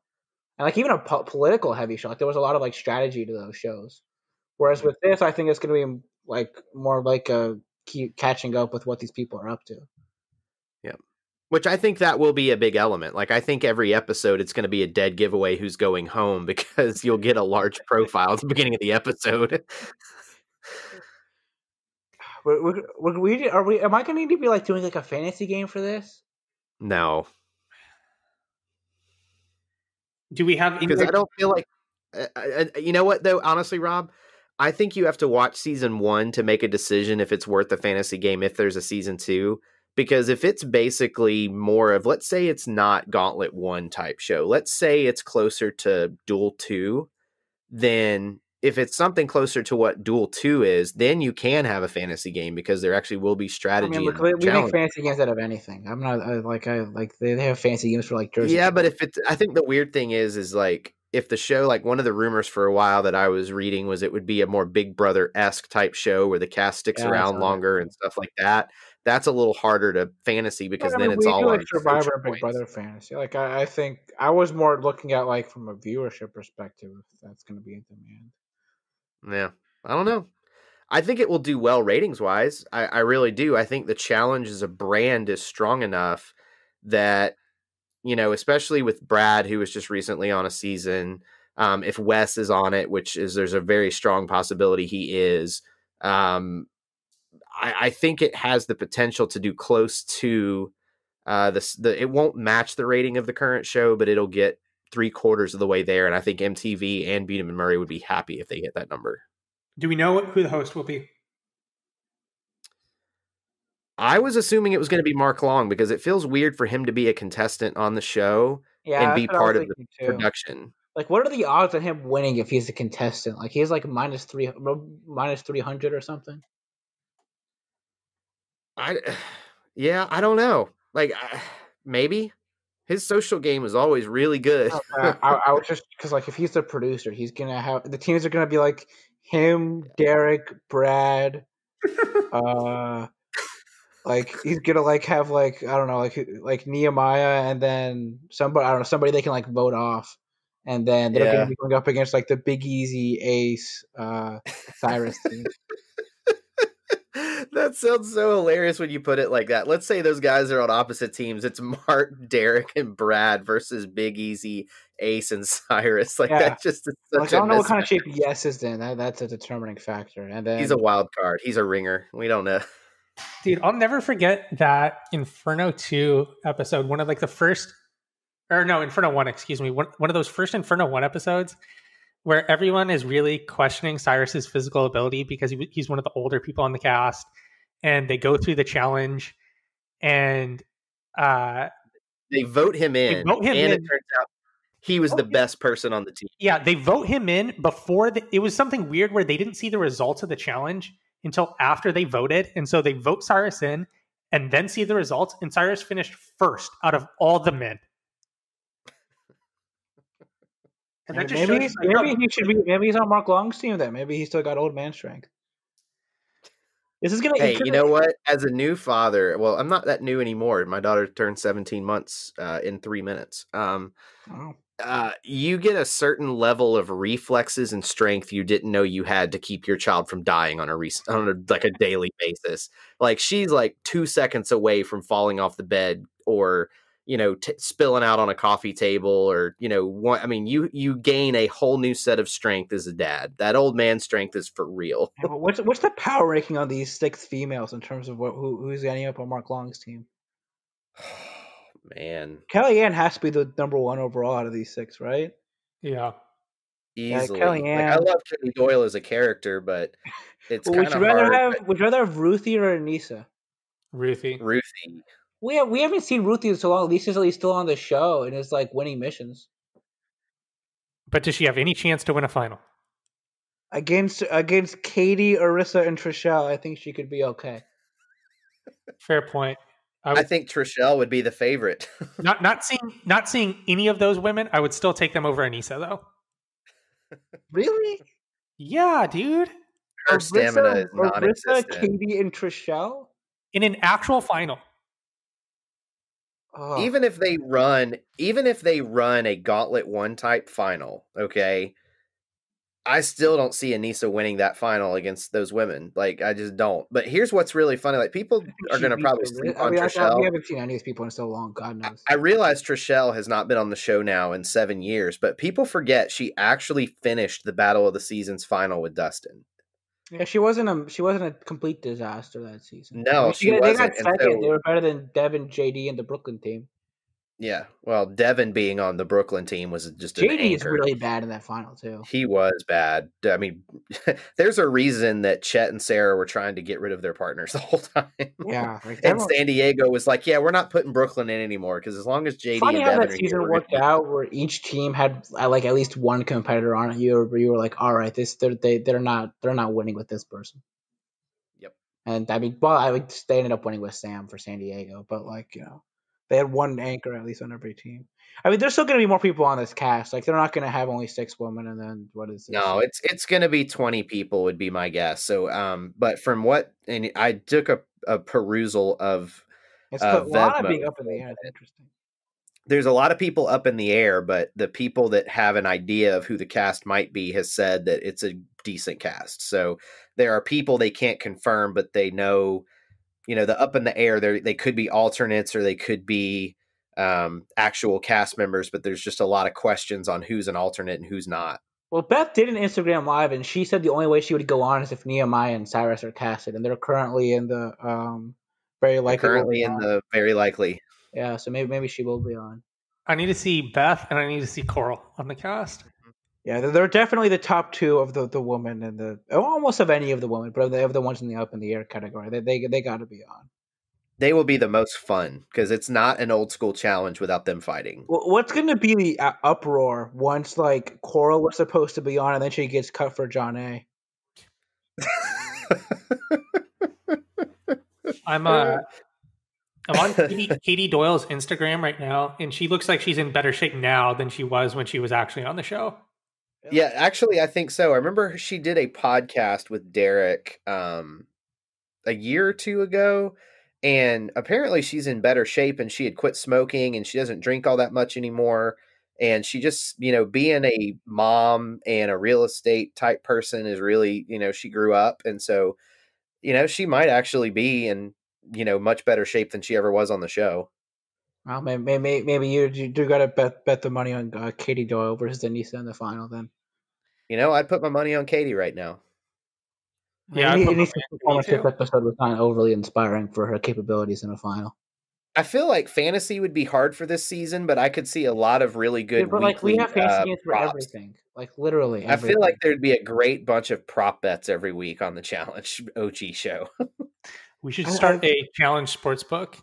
and like even a political heavy show. Like there was a lot of like strategy to those shows. Whereas with this, I think it's going to be like more like a keep catching up with what these people are up to. Yeah. Which I think that will be a big element. Like, I think every episode it's going to be a dead giveaway who's going home because you'll get a large profile at the beginning of the episode. Am I going to need to be like doing like a fantasy game for this? No. Do we have? Because I don't feel like, you know what though? Honestly, Rob, I think you have to watch season 1 to make a decision if it's worth a fantasy game. If there's a season 2. Because if it's basically more of, let's say it's not Gauntlet 1 type show, let's say it's closer to Duel 2, then if it's something closer to what Duel 2 is, then you can have a fantasy game because there actually will be strategy. I mean, we make fantasy games out of anything. I'm not they have fantasy games for like Jersey. Yeah, but if it's, I think the weird thing is like, if the show, like one of the rumors for a while that I was reading was it would be a more Big Brother-esque type show where the cast sticks around longer and stuff like that. That's a little harder to fantasy because then it's all like on Survivor and Big Brother fantasy. Like I think I was more looking at like from a viewership perspective if that's going to be in demand. Yeah, I don't know. I think it will do well ratings wise. I really do. I think the challenge as a brand is strong enough that, especially with Brad, who was just recently on a season, if Wes is on it, there's a very strong possibility he is. I think it has the potential to do close to it won't match the rating of the current show, but it'll get 3/4 of the way there. And I think MTV and Beat 'em and Murray would be happy if they hit that number. Do we know who the host will be? I was assuming it was going to be Mark Long because it feels weird for him to be a contestant on the show and be part of the production. Like, what are the odds of him winning if he's a contestant? Like, he's like minus 300 or something. I don't know. Like, maybe his social game is always really good. I was just because, like, if he's the producer, he's gonna have the teams are gonna be like him, Derek, Brad, like he's gonna like have like I don't know like Nehemiah and then somebody they can like vote off, and then they're gonna be going up against like the Big Easy Ace Cyrus team. That sounds so hilarious when you put it like that. Let's say those guys are on opposite teams. It's Mark, Derek, and Brad versus Big Easy, Ace, and Cyrus. Like, Yeah. that just is such Like, a I don't know what kind mismatch. of shape Yes is in. That's a determining factor. And then He's a wild card. He's a ringer. We don't know. Dude, I'll never forget that Inferno 2 episode, one of like the first, or no, Inferno 1, excuse me, one of those first Inferno 1 episodes where everyone is really questioning Cyrus's physical ability because he's one of the older people on the cast, and they go through the challenge, and They vote him in, vote him and in. it turns out he was the best person on the team. Yeah, they vote him in before it was something weird where they didn't see the results of the challenge until after they voted. And so they vote Cyrus in and then see the results. And Cyrus finished first out of all the men. And that just maybe shows you, like, he should be. Maybe he's on Mark Long's team. Then maybe he's still got old man strength. This is gonna. Hey, you know what? As a new father, well, I'm not that new anymore. My daughter turned 17 months in 3 minutes. You get a certain level of reflexes and strength you didn't know you had to keep your child from dying on a daily basis. Like, she's like 2 seconds away from falling off the bed or, spilling out on a coffee table or, you gain a whole new set of strength as a dad. That old man strength is for real. What's the power ranking on these 6 females in terms of who's ending up on Mark Long's team? Man, Kellyanne has to be the number 1 overall out of these 6, right? Yeah, easily. Kellyanne. I love Kenny Doyle as a character, but it's kind of hard. Would you rather have Ruthie or Anissa? Ruthie. We haven't seen Ruthie in so long. Lisa's at least still on the show and is like winning missions. But does she have any chance to win a final? Against Katie, Arissa, and Trishelle, I think she could be okay. Fair point. I think Trishelle would be the favorite. not seeing any of those women, I would still take them over Anissa, though. Really? Yeah, dude. Her stamina is non-existent. Arissa, Katie, and Trishelle in an actual final. Oh. Even if they run a Gauntlet 1 type final, okay, I still don't see Anissa winning that final against those women. Like, I just don't. But here's what's really funny. Like, people are going to probably sleep on Trishelle. We haven't seen any of these people in so long. God knows. I realize Trishelle has not been on the show now in 7 years, but people forget she actually finished the Battle of the Seasons final with Dustin. Yeah, she wasn't a complete disaster that season. No, she wasn't. They got second. They were better than Devin, JD, and the Brooklyn team. Yeah, well, Devin being on the Brooklyn team was just an anchor. JD is really bad in that final, too. He was bad. I mean, there's a reason that Chet and Sarah were trying to get rid of their partners the whole time. Yeah. And San Diego was like, yeah, we're not putting Brooklyn in anymore because as long as JD funny and how Devin that season worked out where each team had like at least one competitor on it. You were like, all right, they're not winning with this person. Yep. And I mean, they ended up winning with Sam for San Diego, but they had one anchor at least on every team. I mean, there's still going to be more people on this cast. Like, they're not going to have only 6 women, and then what is this? No, it's going to be 20 people would be my guess. So, but from and I took a perusal of it's a lot of being up in the air. It's interesting. There's a lot of people up in the air, but the people that have an idea of who the cast might be has said that it's a decent cast. So there are people they can't confirm, but they know. The up in the air, they could be alternates or they could be actual cast members, but there's just a lot of questions on who's an alternate and who's not. Well, Beth did an Instagram Live, and she said the only way she would go on is if Nehemiah and Cyrus are casted, and they're currently in the very likely. Yeah, so maybe she will be on. I need to see Beth, and I need to see Coral on the cast. Yeah, they're definitely the top 2 of the women and almost of any of the women, but of the ones in the up in the air category. They got to be on. They will be the most fun because it's not an old school challenge without them fighting. What's going to be the uproar once like Coral was supposed to be on and then she gets cut for John A? I'm on Katie Doyle's Instagram right now, and she looks like she's in better shape now than she was when she was actually on the show. Yeah, actually, I think so. I remember she did a podcast with Derek a year or 2 ago, and apparently she's in better shape and she had quit smoking and she doesn't drink all that much anymore. And she just, being a mom and a real estate type person is really, she grew up. And so, she might actually be in, much better shape than she ever was on the show. Well, maybe you do got to bet the money on Katie Doyle versus Anissa in the final then. I'd put my money on Katie right now. Yeah, Anissa's performance this episode was not overly inspiring for her capabilities in a final. I feel like fantasy would be hard for this season, but I could see a lot of really good but weekly we have fantasy games for props. everything. Like literally everything. I feel like there'd be a great bunch of prop bets every week on the Challenge OG show. We should start a Challenge sports book.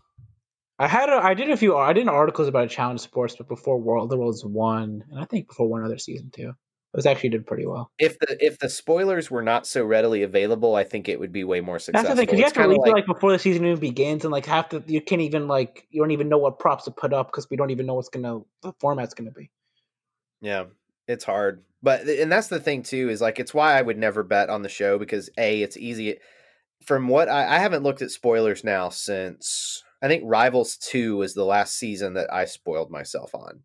I did articles about Challenge sports, but before the World's 1, and I think before one other season too. It actually did pretty well. If the spoilers were not so readily available, I think it would be way more successful. That's the thing, because you have to release it before the season even begins, and you can't even you don't even know what props to put up because we don't even know the format's gonna be. Yeah, it's hard, and that's the thing too is it's why I would never bet on the show because it's easy. From what I haven't looked at spoilers now since I think Rivals 2 was the last season that I spoiled myself on.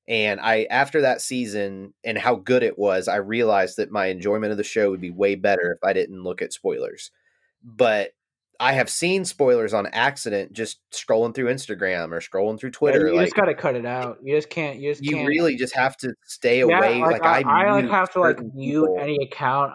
And after that season and how good it was, I realized that my enjoyment of the show would be way better if I didn't look at spoilers. But I have seen spoilers on accident just scrolling through Instagram or scrolling through Twitter. You just got to cut it out. You just can't. You really just have to stay away. I have to mute any account.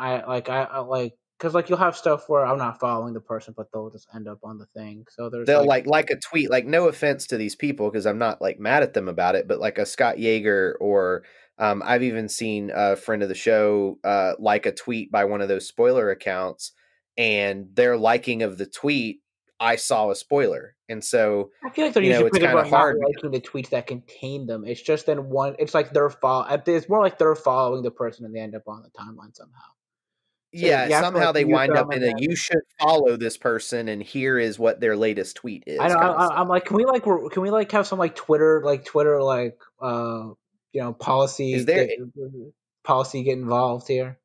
Because you'll have stuff where I'm not following the person, but they'll just end up on the thing. So they'll like a tweet. No offense to these people because I'm not mad at them about it, but a Scott Yeager or I've even seen a friend of the show like a tweet by one of those spoiler accounts, and their liking of the tweet, I saw a spoiler, and so I feel like they're usually pretty about not liking the tweets that contain them. It's just then one. It's like it's more like they're following the person and they end up on the timeline somehow. So somehow they wind up in you should follow this person, and here is what their latest tweet is. I know. I'm like, can we have some Twitter policy? Is there policy get involved here?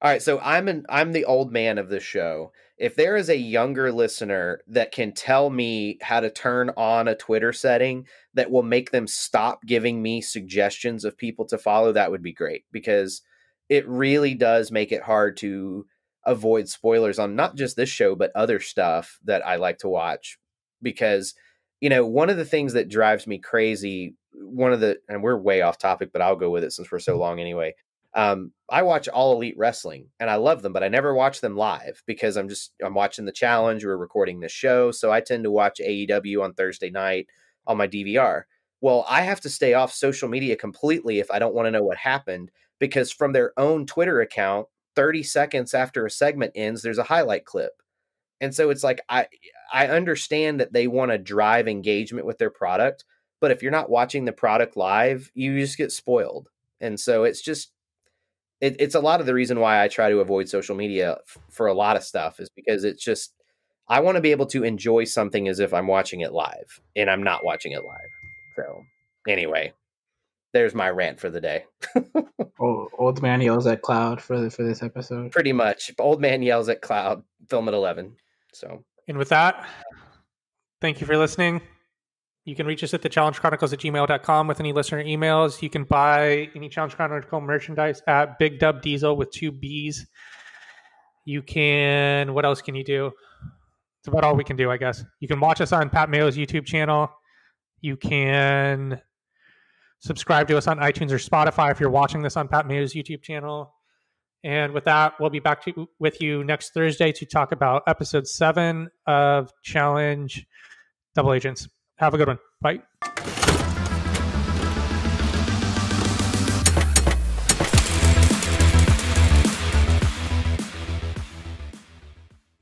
All right, so I'm the old man of this show. If there is a younger listener that can tell me how to turn on a Twitter setting that will make them stop giving me suggestions of people to follow, that would be great because it really does make it hard to avoid spoilers on not just this show, but other stuff that I like to watch. Because, one of the things that drives me crazy, and we're way off topic, but I'll go with it since we're so long anyway. I watch All Elite Wrestling and I love them, but I never watch them live because I'm watching the Challenge. We're recording this show. So I tend to watch AEW on Thursday night on my DVR. Well, I have to stay off social media completely if I don't want to know what happened, because from their own Twitter account, 30 seconds after a segment ends, there's a highlight clip. And so it's I understand that they want to drive engagement with their product, but if you're not watching the product live, you just get spoiled. And so it's just, it's a lot of the reason why I try to avoid social media for a lot of stuff is because it's just, I want to be able to enjoy something as if I'm watching it live, and I'm not watching it live. So anyway, there's my rant for the day. Old man yells at cloud for this episode. Pretty much. Old man yells at cloud. Film at 11. So. And with that, thank you for listening. You can reach us at thechallengechronicles@gmail.com with any listener emails. You can buy any Challenge Chronicle merchandise at Big Dub Diesel with 2 B's. You can, what else can you do? It's about all we can do, I guess. You can watch us on Pat Mayo's YouTube channel. You can subscribe to us on iTunes or Spotify if you're watching this on Pat Mayo's YouTube channel. And with that, we'll be back with you next Thursday to talk about episode 7 of Challenge Double Agents. Have a good one. Bye.